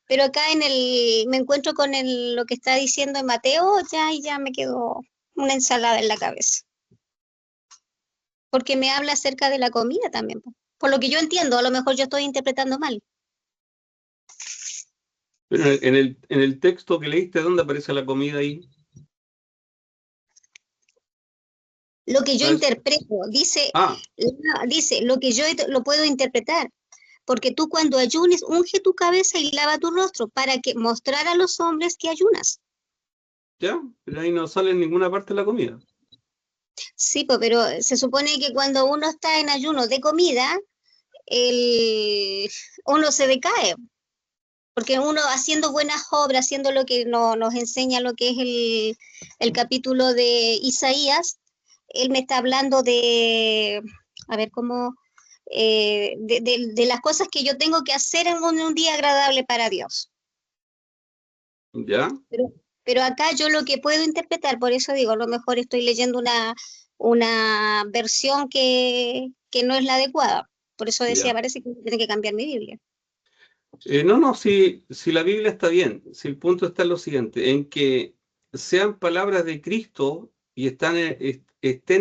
pero acá me encuentro con lo que está diciendo en Mateo, y ya me quedó una ensalada en la cabeza, porque me habla acerca de la comida también, po. Por lo que yo entiendo, a lo mejor yo estoy interpretando mal. Pero en el texto que leíste, ¿dónde aparece la comida ahí? Lo que yo No es- interpreto, Ah, dice, lo que yo lo puedo interpretar, porque tú cuando ayunes, unge tu cabeza y lava tu rostro para que mostrar a los hombres que ayunas. ya, pero ahí no sale en ninguna parte la comida. Sí, pues, pero se supone que cuando uno está en ayuno de comida, uno se decae, porque uno haciendo buenas obras, haciendo lo que nos enseña lo que es el capítulo de Isaías, él me está hablando a ver cómo, de las cosas que yo tengo que hacer en un día agradable para Dios. ¿Ya? Pero, pero acá yo lo que puedo interpretar, por eso digo, a lo mejor estoy leyendo una versión que no es la adecuada. Por eso decía, Ya. parece que tiene que cambiar mi Biblia. No, no, si la Biblia está bien, si el punto está en lo siguiente, en que sean palabras de Cristo y estén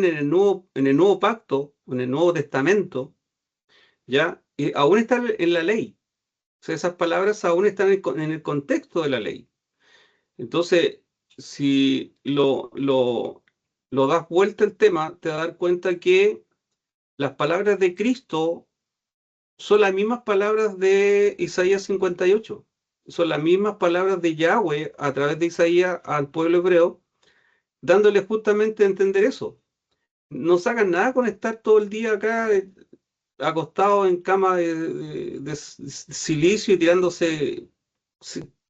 en el nuevo pacto, en el Nuevo Testamento, ¿ya? Y aún están en la ley. O sea, esas palabras aún están en el contexto de la ley. Entonces, si lo das vuelta el tema, te vas a dar cuenta que las palabras de Cristo son las mismas palabras de Isaías 58. Son las mismas palabras de Yahweh a través de Isaías al pueblo hebreo, dándole justamente a entender eso. No sacan nada con estar todo el día acá acostado en cama de silicio y tirándose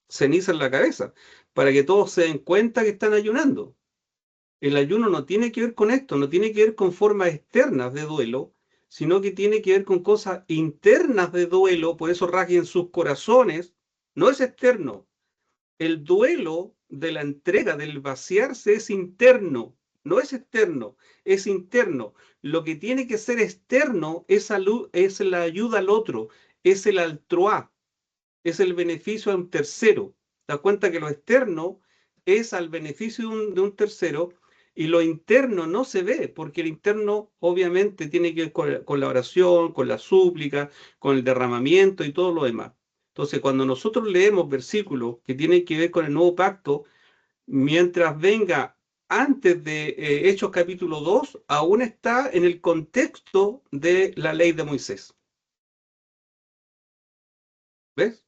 ceniza en la cabeza, para que todos se den cuenta que están ayunando. El ayuno no tiene que ver con esto, no tiene que ver con formas externas de duelo, sino que tiene que ver con cosas internas de duelo, por eso rasguen sus corazones, no es externo. El duelo de la entrega, del vaciarse, es interno, no es externo, es interno. Lo que tiene que ser externo es la ayuda al otro, es el altroá, es el beneficio a un tercero. Da cuenta que lo externo es al beneficio de un tercero y lo interno no se ve, porque el interno obviamente tiene que ver con la oración, con la súplica, con el derramamiento y todo lo demás. Entonces, cuando nosotros leemos versículos que tienen que ver con el nuevo pacto, mientras venga antes de Hechos capítulo 2, aún está en el contexto de la ley de Moisés. ¿Ves?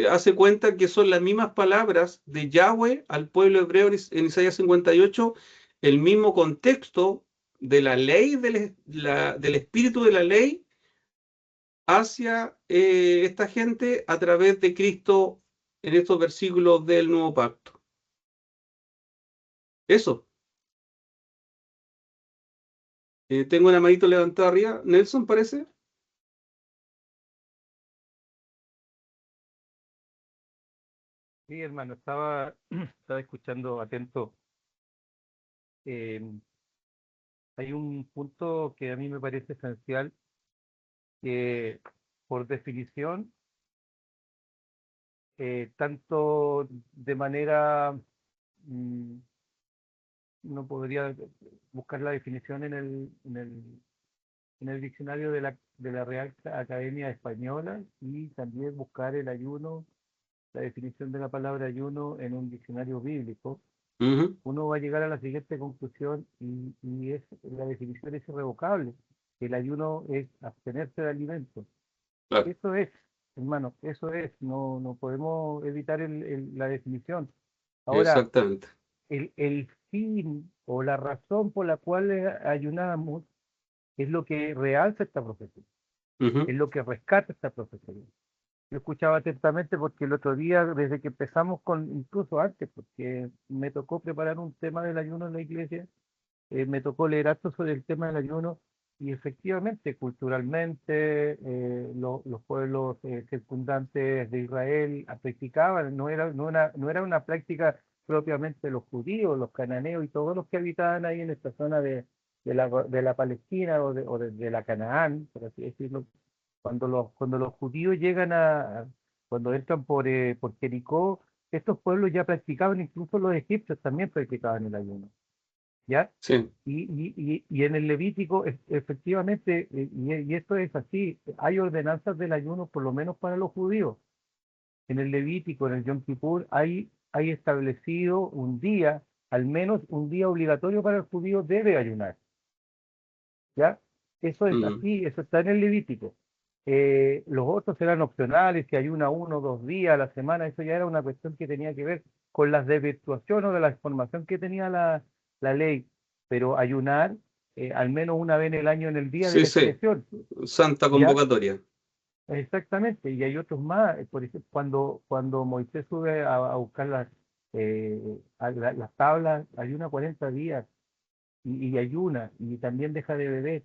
Hace cuenta que son las mismas palabras de Yahweh al pueblo hebreo en Isaías 58, el mismo contexto de la ley, del espíritu de la ley hacia esta gente a través de Cristo en estos versículos del nuevo pacto. Eso. Tengo una manito levantada arriba. Nelson, parece. Sí, hermano, estaba escuchando atento. Hay un punto que a mí me parece esencial, que por definición, tanto de manera, no podría buscar la definición en el diccionario de la Real Academia Española, y también buscar el ayuno, la definición de la palabra ayuno en un diccionario bíblico. Uno va a llegar a la siguiente conclusión, y la definición es irrevocable. El ayuno es abstenerse de alimentos. Claro. Eso es, hermano, eso es, no podemos evitar la definición. Ahora, Exactamente. el fin o la razón por la cual ayunamos es lo que realza esta profesión, es lo que rescata esta profesión. Yo escuchaba atentamente porque el otro día, desde que empezamos incluso antes, porque me tocó preparar un tema del ayuno en la iglesia, me tocó leer harto sobre el tema del ayuno, y efectivamente, culturalmente, los pueblos circundantes de Israel practicaban, no era una práctica propiamente de los judíos, los cananeos y todos los que habitaban ahí en esta zona de la Palestina o de la Canaán, por así decirlo. Cuando los judíos cuando entran por Jericó, estos pueblos ya practicaban, incluso los egipcios también practicaban el ayuno, ¿ya? Sí. Y en el Levítico, efectivamente, y esto es así, hay ordenanzas del ayuno, por lo menos para los judíos. En el Levítico, en el Yom Kippur, hay establecido un día, al menos un día obligatorio para el judío debe ayunar, ¿ya? Eso es así, eso está en el Levítico. Los otros eran opcionales, si ayuna 1 o 2 días a la semana, eso ya era una cuestión que tenía que ver con las desvirtuaciones o de la información que tenía la ley. Pero ayunar al menos una vez en el año en el día de Sí, la sí. expiación, Santa ¿ya? convocatoria. Exactamente, y hay otros más. Por ejemplo, cuando Moisés sube a buscar las tablas, ayuna 40 días y ayuna, y también deja de beber.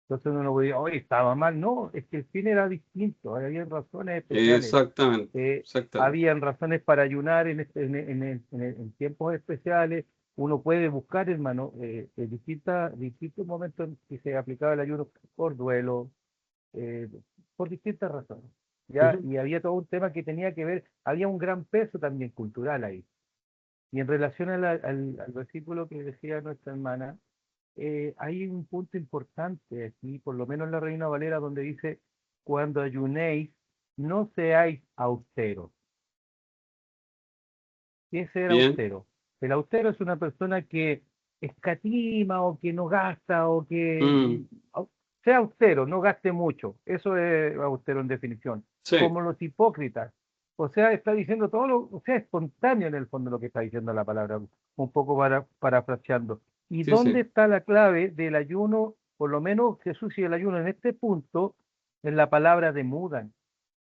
Entonces uno no podía, oye, estaba mal. No, es que el fin era distinto, había razones especiales. Exactamente. Exactamente. Habían razones para ayunar en tiempos especiales. Uno puede buscar, hermano, distintos momentos en que se aplicaba el ayuno por duelo, eh, por distintas razones. ¿Ya? Y había todo un tema que tenía que ver, había un gran peso también cultural ahí. Y en relación al versículo que decía nuestra hermana, hay un punto importante aquí, por lo menos en la Reina Valera, donde dice: cuando ayunéis, no seáis austeros. ¿Qué es ser Bien. austero? El austero es una persona que escatima o que no gasta o que sea austero, no gaste mucho. Eso es austero en definición. Sí. Como los hipócritas. O sea, está diciendo todo o sea, espontáneo en el fondo lo que está diciendo la palabra, un poco parafraseando. ¿Y Sí, dónde sí. está la clave del ayuno? Por lo menos Jesús y el ayuno en este punto, en la palabra demudan,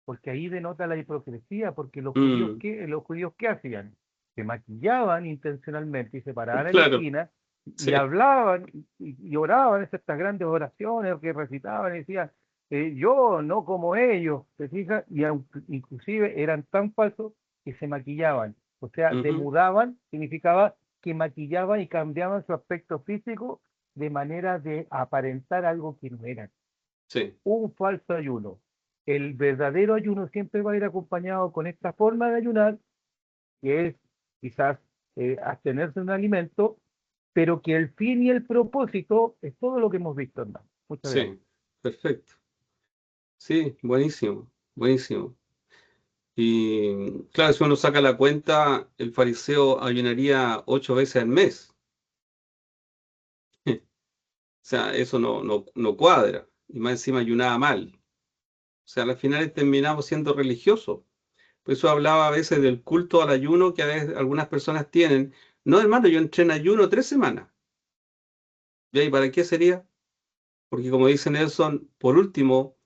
porque ahí denota la hipocresía, porque Mm, los judíos ¿qué hacían? Se maquillaban intencionalmente y se paraban en la claro, esquina sí. y hablaban y oraban estas grandes oraciones que recitaban y decían, yo no como ellos, ¿te fijas? Y inclusive eran tan falsos que se maquillaban. O sea, Ujú, demudaban significaba que maquillaban y cambiaban su aspecto físico de manera de aparentar algo que no eran. sí. Un falso ayuno. El verdadero ayuno siempre va a ir acompañado con esta forma de ayunar, que es quizás abstenerse de un alimento, pero que el fin y el propósito es todo lo que hemos visto, hermano. Muchas gracias. Sí, perfecto. Sí, buenísimo, buenísimo. Y claro, si uno saca la cuenta, el fariseo ayunaría 8 veces al mes. O sea, eso no cuadra. Y más encima ayunaba mal. O sea, al final terminamos siendo religiosos. Por eso hablaba a veces del culto al ayuno que a veces algunas personas tienen. No, hermano, yo entré en ayuno 3 semanas. ¿Y para qué sería? Porque como dice Nelson, por último,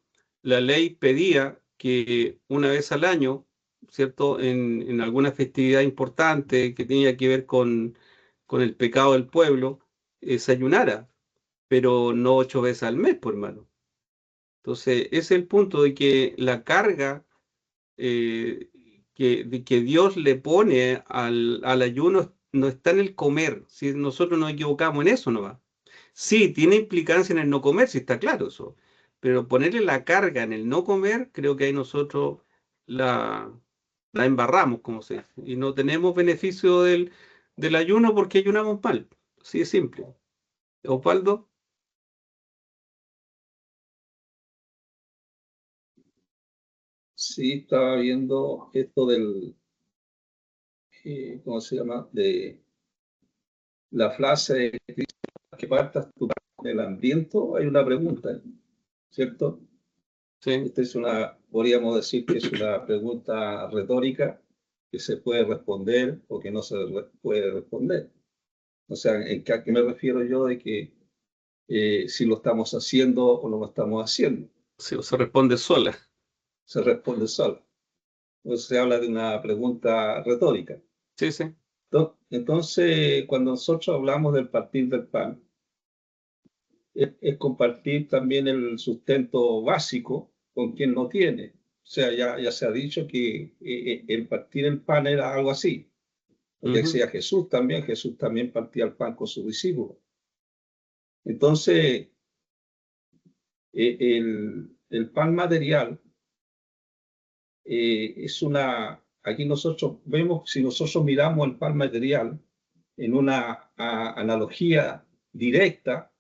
la ley pedía que una vez al año, ¿cierto? En alguna festividad importante que tenía que ver con el pecado del pueblo, se ayunara, pero no 8 veces al mes, por hermano. Entonces, ese es el punto de que la carga de que Dios le pone al ayuno no está en el comer. Si nosotros nos equivocamos en eso, no va. Sí, tiene implicancia en el no comer, sí está claro eso. Pero ponerle la carga en el no comer, creo que ahí nosotros la, la embarramos, como se dice. Y no tenemos beneficio del ayuno porque ayunamos mal. Así de simple. Osvaldo, Sí, estaba viendo esto del, ¿cómo se llama? De la frase que partas tú con el hambriento. Hay una pregunta, ¿cierto? sí, Esta es una, podríamos decir que es una pregunta retórica que se puede responder o que no se puede responder. O sea, ¿a qué me refiero yo de que si lo estamos haciendo o no lo estamos haciendo? sí, se responde sola. Se responde solo. Entonces se habla de una pregunta retórica. Sí, sí. Entonces, cuando nosotros hablamos del partir del pan, es compartir también el sustento básico con quien no tiene. O sea, ya se ha dicho que el partir el pan era algo así. Porque Ujú, decía Jesús también partía el pan con sus discípulos. Entonces, el pan material es una, aquí nosotros vemos, si nosotros miramos el pan material en una analogía directa,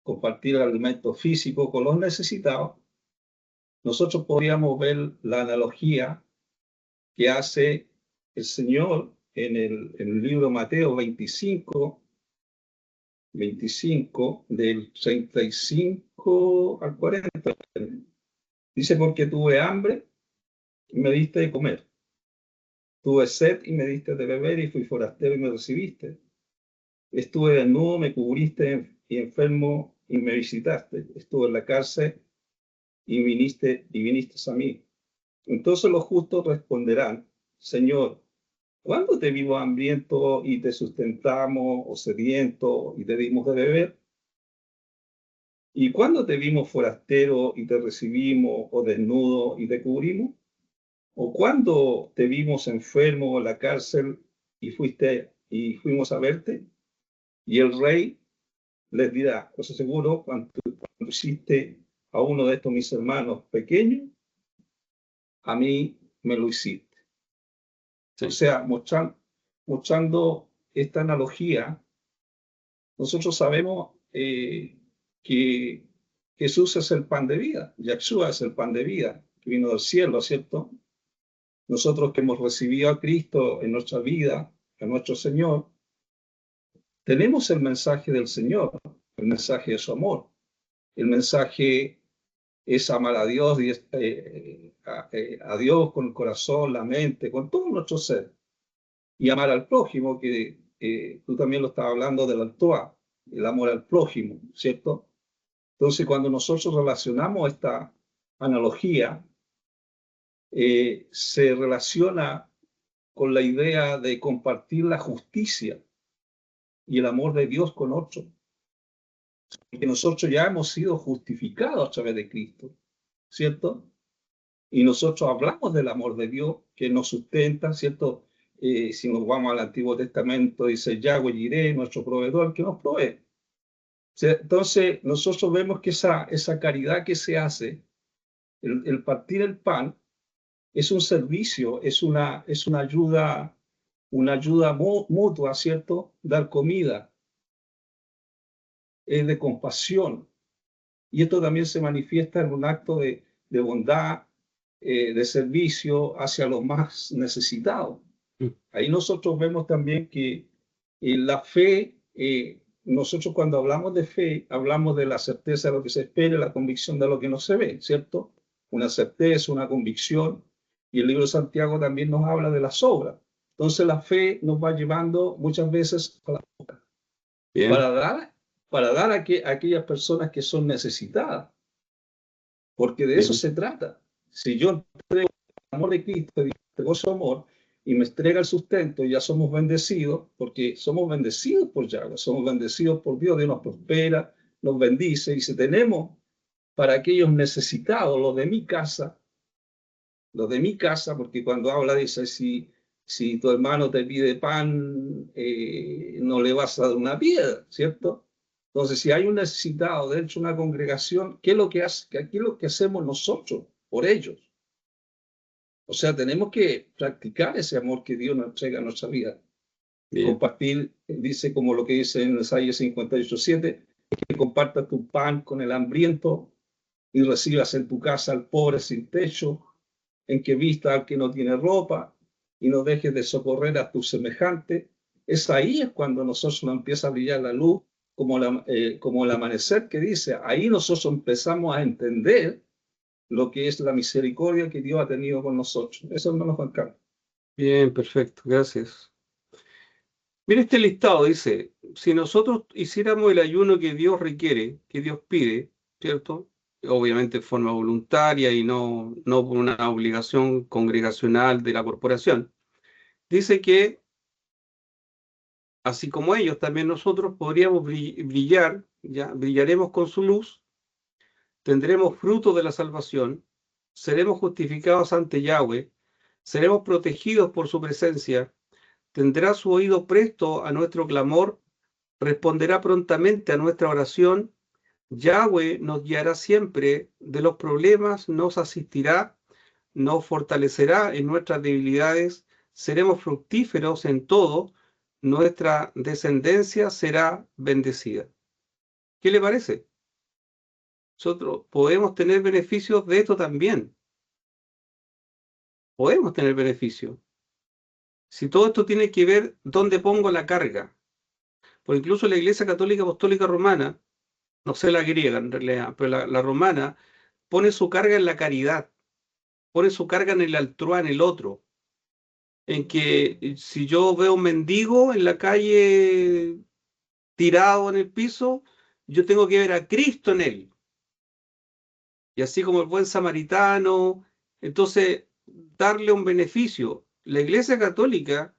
compartir el alimento físico con los necesitados, nosotros podríamos ver la analogía que hace el Señor en el libro de Mateo 25, del 35 al 40. Dice, porque tuve hambre y me diste de comer. Tuve sed y me diste de beber, y fui forastero y me recibiste. Estuve desnudo, me cubriste, y enfermo y me visitaste. Estuve en la cárcel y viniste a mí. Entonces los justos responderán, Señor, ¿cuándo te vimos hambriento y te sustentamos, o sediento y te dimos de beber? ¿Y cuándo te vimos forastero y te recibimos, o desnudo y te cubrimos? ¿O cuándo te vimos enfermo en la cárcel y fuimos a verte? Y el rey les dirá, os aseguro, cuando hiciste a uno de estos mis hermanos pequeños, a mí me lo hiciste. O sí. sea, mostrando esta analogía, nosotros sabemos que Jesús es el pan de vida, Yahshua es el pan de vida, que vino del cielo, ¿cierto? Nosotros que hemos recibido a Cristo en nuestra vida, a nuestro Señor, tenemos el mensaje del Señor, el mensaje de su amor, el mensaje es amar a Dios, y a Dios con el corazón, la mente, con todo nuestro ser. Y amar al prójimo, que tú también lo estabas hablando del altoa, el amor al prójimo, ¿cierto? Entonces, cuando nosotros relacionamos esta analogía, se relaciona con la idea de compartir la justicia y el amor de Dios con otros. Que nosotros ya hemos sido justificados a través de Cristo, ¿cierto? Y nosotros hablamos del amor de Dios que nos sustenta, ¿cierto? Si nos vamos al Antiguo Testamento, dice Yahweh Jireh, nuestro proveedor, que nos provee. Entonces, nosotros vemos que esa caridad que se hace, el partir el pan, es un servicio, es una ayuda mutua, ¿cierto? Dar comida, es de compasión. Y esto también se manifiesta en un acto de bondad, de servicio hacia los más necesitados. Ahí nosotros vemos también que la fe, nosotros cuando hablamos de fe, hablamos de la certeza de lo que se espera, la convicción de lo que no se ve, ¿cierto? Una certeza, una convicción. Y el libro de Santiago también nos habla de las obras. Entonces la fe nos va llevando muchas veces a la obra para dar a aquellas personas que son necesitadas. Porque de eso se trata. Si yo entrego el amor de Cristo, entrego su amor y me entrega el sustento, ya somos bendecidos, porque somos bendecidos por Yahweh, somos bendecidos por Dios. Dios nos prospera, nos bendice. Y si tenemos para aquellos necesitados, los de mi casa, porque cuando habla dice, si tu hermano te pide pan, no le vas a dar una piedra, ¿cierto? Entonces, si hay un necesitado dentro de una congregación, ¿qué es lo que hacemos nosotros por ellos? O sea, tenemos que practicar ese amor que Dios nos entrega en nuestra vida. Bien. Compartir, dice como lo que dice en Isaías 58:7, que compartas tu pan con el hambriento y recibas en tu casa al pobre sin techo, en que vista al que no tiene ropa y no dejes de socorrer a tu semejante. Ahí es cuando nosotros nos empieza a brillar la luz, como el amanecer que dice, ahí nosotros empezamos a entender lo que es la misericordia que Dios ha tenido con nosotros. Eso, hermano Juan Carlos. Bien, perfecto, gracias. Mira este listado, dice, si nosotros hiciéramos el ayuno que Dios requiere, que Dios pide, ¿cierto? Obviamente de forma voluntaria y no por una obligación congregacional de la corporación. Dice que, así como ellos, también nosotros podríamos brillar, ya brillaremos con su luz, tendremos fruto de la salvación, seremos justificados ante Yahweh, seremos protegidos por su presencia, tendrá su oído presto a nuestro clamor, responderá prontamente a nuestra oración, Yahweh nos guiará siempre de los problemas, nos asistirá, nos fortalecerá en nuestras debilidades, seremos fructíferos en todo, nuestra descendencia será bendecida. ¿Qué le parece? Nosotros podemos tener beneficios de esto también. Podemos tener beneficios. Si todo esto tiene que ver dónde pongo la carga. Porque incluso la Iglesia Católica Apostólica Romana, no sé la griega en realidad, pero la romana, pone su carga en la caridad, pone su carga en el altruá, en el otro. En que si yo veo un mendigo en la calle tirado en el piso, yo tengo que ver a Cristo en él. Y así como el buen samaritano, entonces darle un beneficio. La Iglesia Católica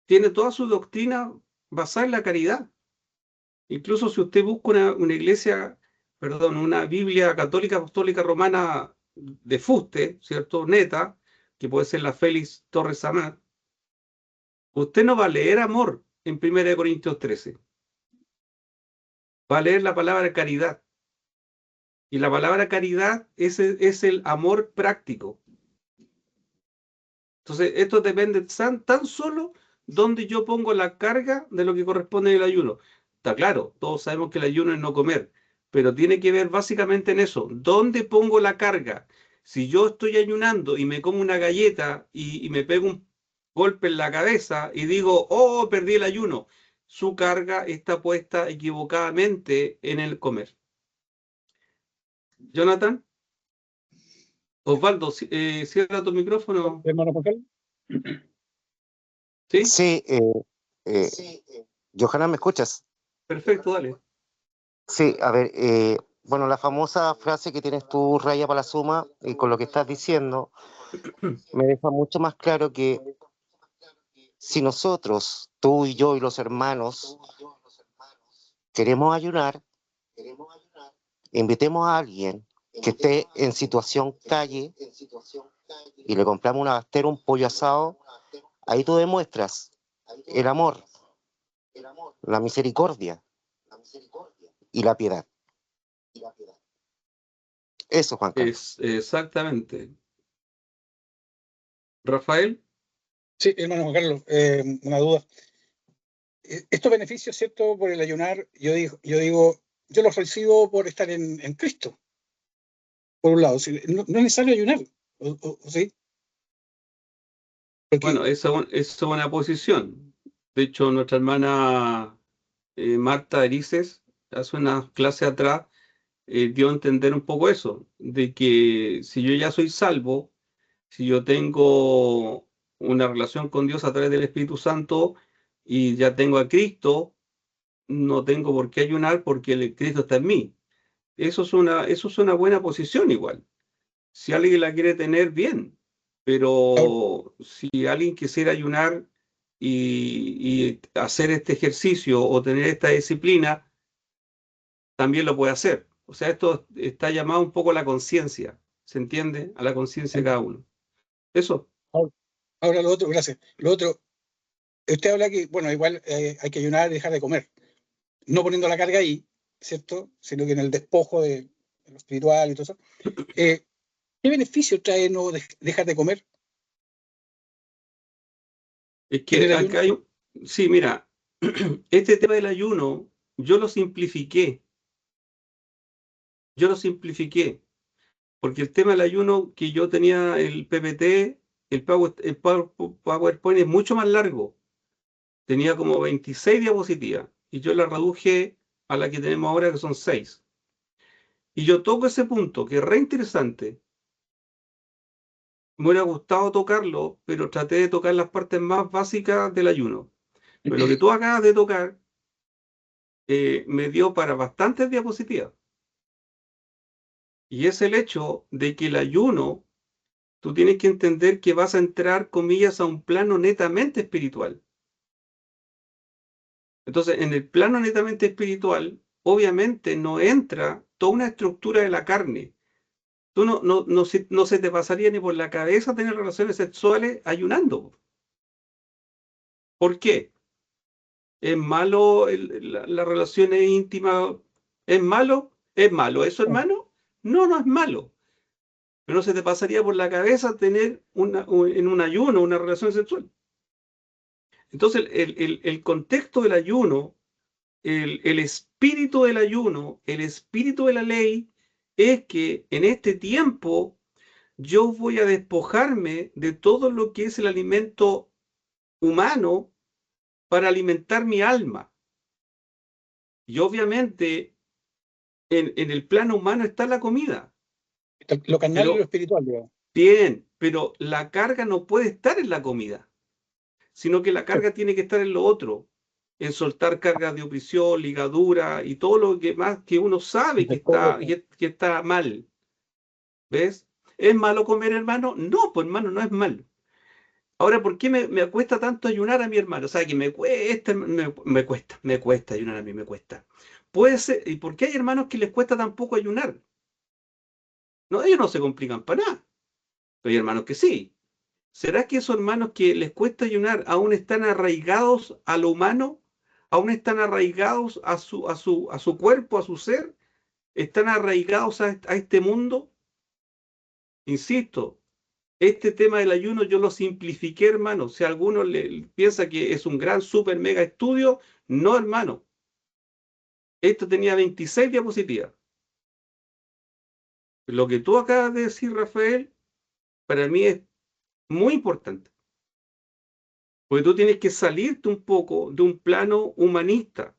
tiene toda su doctrina basada en la caridad. Incluso si usted busca una Biblia católica apostólica romana de fuste, ¿cierto? Neta, que puede ser la Félix Torres Amat, usted no va a leer amor en 1 Corintios 13. Va a leer la palabra caridad. Y la palabra caridad es el amor práctico. Entonces, esto depende tan solo donde yo pongo la carga de lo que corresponde en el ayuno. Está claro, todos sabemos que el ayuno es no comer, pero tiene que ver básicamente en eso. ¿Dónde pongo la carga? Si yo estoy ayunando y me como una galleta y me pego un golpe en la cabeza y digo, oh, perdí el ayuno, su carga está puesta equivocadamente en el comer. Jonathan. Osvaldo, cierra tu micrófono. Hermano Juan Carlos. ¿Sí? Sí, Johanna, ¿me escuchas? Perfecto, dale. Sí, a ver, bueno, la famosa frase que tienes tú, raya para la suma, y con lo que estás diciendo, me deja mucho más claro que si nosotros, tú y yo y los hermanos, queremos ayunar, invitemos a alguien que esté en situación calle y le compramos una bastera, un pollo asado, ahí tú demuestras el amor, la misericordia y la piedad. Eso, Juan Carlos. Exactamente. Rafael. Sí, hermano Juan Carlos, una duda. Estos beneficios, ¿cierto? Por el ayunar, yo los recibo por estar en Cristo, por un lado. No es necesario ayunar, ¿sí? Porque, Bueno, esa es una posición. De hecho, nuestra hermana Marta Erices, hace unas clases atrás, dio a entender un poco eso, de que si yo ya soy salvo, si yo tengo una relación con Dios a través del Espíritu Santo y ya tengo a Cristo, no tengo por qué ayunar porque el Cristo está en mí. Eso es una buena posición igual. Si alguien la quiere tener, bien. Pero si alguien quisiera ayunar y hacer este ejercicio o tener esta disciplina, también lo puede hacer. O sea, esto está llamado un poco a la conciencia. ¿Se entiende? A la conciencia de cada uno. Eso. ahora lo otro, gracias. Lo otro, usted habla que, bueno, igual hay que ayunar y dejar de comer. No poniendo la carga ahí, ¿cierto? Sino que en el despojo de lo espiritual y todo eso. ¿Qué beneficio trae no dejar de comer Es en el que ayuno? acá hay... Sí, mira, este tema del ayuno, yo lo simplifiqué. Yo lo simplifiqué. Porque el tema del ayuno que yo tenía, el PPT, el PowerPoint es mucho más largo. Tenía como 26 diapositivas y yo la reduje a la que tenemos ahora, que son 6. Y yo toco ese punto, que es re interesante. Me hubiera gustado tocarlo, pero traté de tocar las partes más básicas del ayuno. Pero lo que tú acabas de tocar me dio para bastantes diapositivas. Y es el hecho de que el ayuno, tú tienes que entender que vas a entrar, comillas, a un plano netamente espiritual. Entonces, en el plano netamente espiritual, obviamente no entra toda una estructura de la carne. Tú no se te pasaría ni por la cabeza tener relaciones sexuales ayunando. ¿Por qué? ¿Es malo las relaciones íntimas? ¿Es malo? ¿Es malo eso, hermano? No, no es malo. Pero no se te pasaría por la cabeza tener en un ayuno una relación sexual. Entonces, el contexto del ayuno, el espíritu del ayuno, el espíritu de la ley, es que en este tiempo yo voy a despojarme de todo lo que es el alimento humano para alimentar mi alma. Y obviamente en el plano humano está la comida. Lo carnal y lo Pero espiritual, digamos. bien, pero la carga no puede estar en la comida, sino que la carga tiene que estar en lo otro, en soltar cargas de opresión, ligadura y todo lo que más que uno sabe que está mal. ¿Ves? ¿Es malo comer, hermano? No, pues hermano, no es malo. Ahora, ¿por qué me cuesta tanto ayunar a mi hermano? O sea, que me cuesta ayunar a mí, me cuesta. Puede ser, ¿y por qué hay hermanos que les cuesta tampoco ayunar? No, ellos no se complican para nada, pero hay hermanos que sí. ¿Será que esos hermanos que les cuesta ayunar aún están arraigados a lo humano? ¿Aún están arraigados a su cuerpo, a su ser? ¿Están arraigados a este mundo? Insisto, este tema del ayuno yo lo simplifiqué, hermano. Si alguno piensa que es un gran, super, mega estudio, no, hermano. Esto tenía 26 diapositivas. Lo que tú acabas de decir, Rafael, para mí es muy importante. Porque tú tienes que salirte un poco de un plano humanista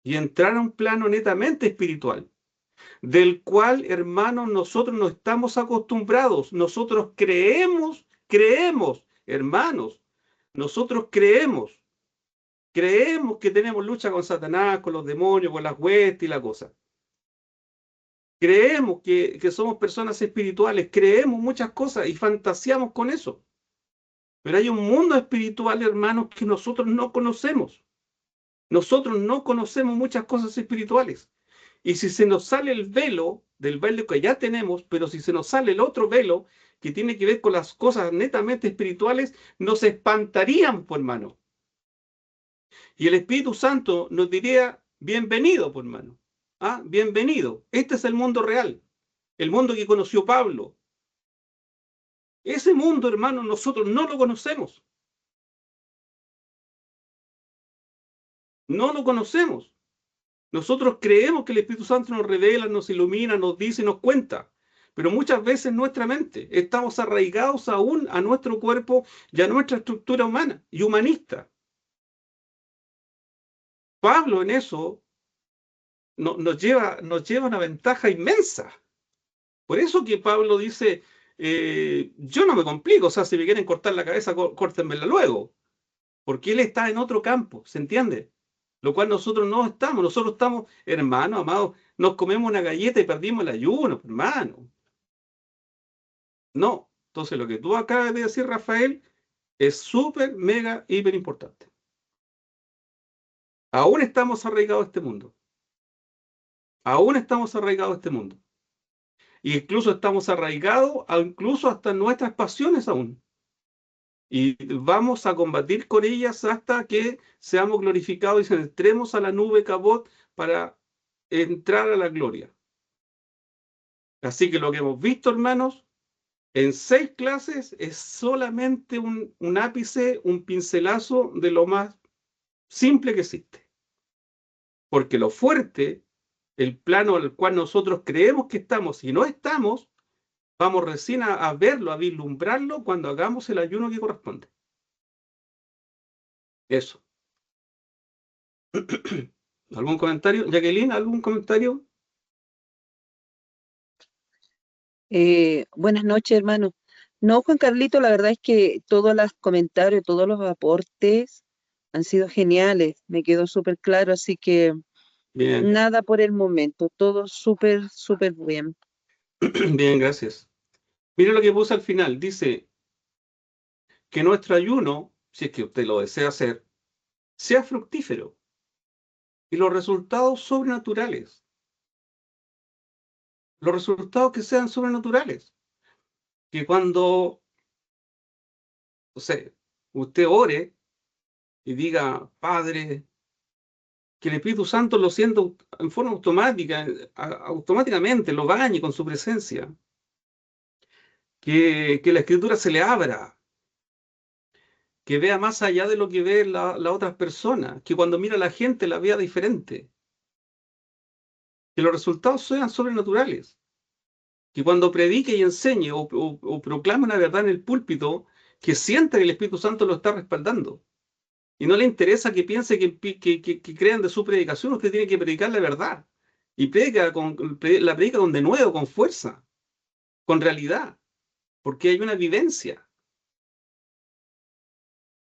y entrar a un plano netamente espiritual. del cual, hermanos, nosotros no estamos acostumbrados. Nosotros creemos, hermanos, nosotros creemos que tenemos lucha con Satanás, con los demonios, con las huestes y la cosa. Creemos que somos personas espirituales, creemos muchas cosas y fantaseamos con eso. Pero hay un mundo espiritual, hermanos, que nosotros no conocemos. Nosotros no conocemos muchas cosas espirituales. Y si se nos sale el velo del velo que ya tenemos, pero si se nos sale el otro velo que tiene que ver con las cosas netamente espirituales, nos espantaríamos, por hermano. Y el Espíritu Santo nos diría, bienvenido, por hermano. ¿Ah? Bienvenido. Este es el mundo real. El mundo que conoció Pablo. Ese mundo, hermano, nosotros no lo conocemos. No lo conocemos. Nosotros creemos que el Espíritu Santo nos revela, nos ilumina, nos dice y nos cuenta. Pero muchas veces en nuestra mente estamos arraigados aún a nuestro cuerpo y a nuestra estructura humana y humanista. Pablo en eso nos lleva una ventaja inmensa. Por eso que Pablo dice, yo no me complico, o sea, si me quieren cortar la cabeza, córtenmela luego. Porque él está en otro campo, ¿se entiende? Lo cual nosotros no estamos. Nosotros estamos, hermanos, amados, nos comemos una galleta y perdimos el ayuno, hermano. No. Entonces, lo que tú acabas de decir, Rafael, es súper, mega, hiper importante. Aún estamos arraigados a este mundo. Aún estamos arraigados a este mundo. Y incluso estamos arraigados, incluso hasta nuestras pasiones aún. Y vamos a combatir con ellas hasta que seamos glorificados y entremos a la nube Cabot para entrar a la gloria. Así que lo que hemos visto, hermanos, en 6 clases es solamente un ápice, un pincelazo de lo más simple que existe. Porque lo fuerte, el plano al cual nosotros creemos que estamos y no estamos, vamos recién a verlo, a vislumbrarlo cuando hagamos el ayuno que corresponde. Eso. ¿Algún comentario? Jacqueline, ¿algún comentario? Buenas noches, hermano. No, Juan Carlito, la verdad es que todos los comentarios, todos los aportes han sido geniales. Me quedó súper claro, así que Bien, nada por el momento. Todo súper, súper bien. bien, gracias. Mire lo que puse al final. Dice que nuestro ayuno, si es que usted lo desea hacer, sea fructífero y los resultados sobrenaturales. Los resultados que sean sobrenaturales. Que cuando, no sé, usted ore y diga, Padre, que el Espíritu Santo lo sienta en forma automática, automáticamente lo bañe con su presencia. Que la Escritura se le abra, que vea más allá de lo que ve la otras personas, que cuando mira a la gente la vea diferente, que los resultados sean sobrenaturales, que cuando predique y enseñe o proclame una verdad en el púlpito, que sienta que el Espíritu Santo lo está respaldando. Y no le interesa que piense que crean de su predicación, usted tiene que predicar la verdad. Y la predica con denuedo, con fuerza, con realidad, porque hay una vivencia.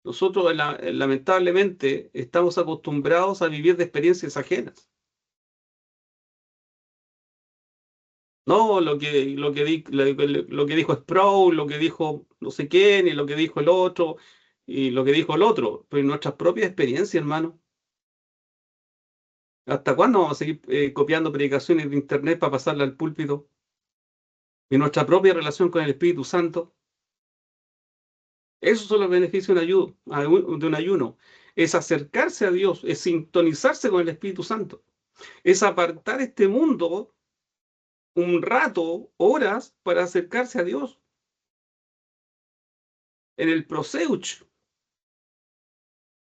Nosotros lamentablemente estamos acostumbrados a vivir de experiencias ajenas. No lo que dijo Sproul, lo que dijo no sé quién, y lo que dijo el otro, y lo que dijo el otro, pero en nuestras propias experiencias, hermano. ¿Hasta cuándo vamos a seguir copiando predicaciones de internet para pasarla al púlpito? Y nuestra propia relación con el Espíritu Santo. Esos son los beneficios de un ayuno. Es acercarse a Dios, es sintonizarse con el Espíritu Santo. Es apartar este mundo un rato, horas, para acercarse a Dios. En el proseuch.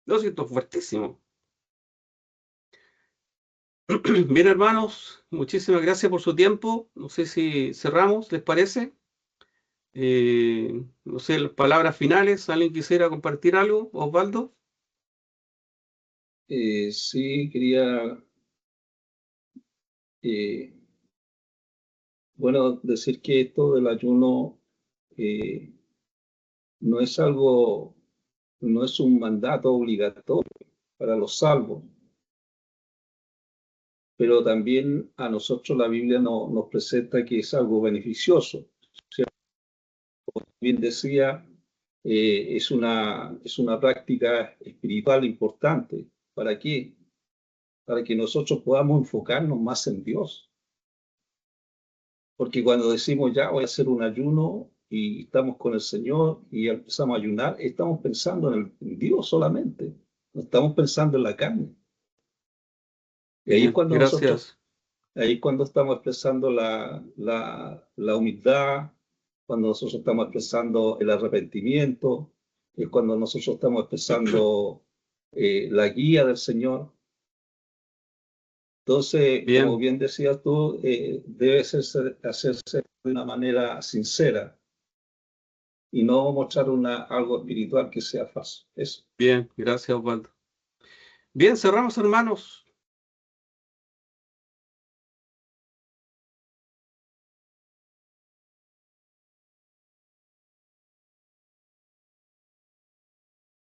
Lo siento fuertísimo. Bien, hermanos, muchísimas gracias por su tiempo. No sé si cerramos, ¿les parece? No sé, las palabras finales. ¿Alguien quisiera compartir algo? Osvaldo. Sí, quería Bueno, decir que esto del ayuno no es algo, no es un mandato obligatorio para los salvos, pero también a nosotros la Biblia nos presenta que es algo beneficioso. Como bien decía, es una práctica espiritual importante. ¿Para qué? Para que nosotros podamos enfocarnos más en Dios. Porque cuando decimos ya voy a hacer un ayuno y estamos con el Señor y empezamos a ayunar, estamos pensando en Dios solamente, no estamos pensando en la carne. Y ahí es cuando gracias. ahí es cuando estamos expresando la humildad, cuando nosotros estamos expresando el arrepentimiento, es cuando nosotros estamos expresando la guía del Señor. Entonces, como bien decías tú, debe hacerse de una manera sincera y no mostrar algo espiritual que sea falso. Eso. Bien, gracias, Osvaldo. Bien, cerramos, hermanos.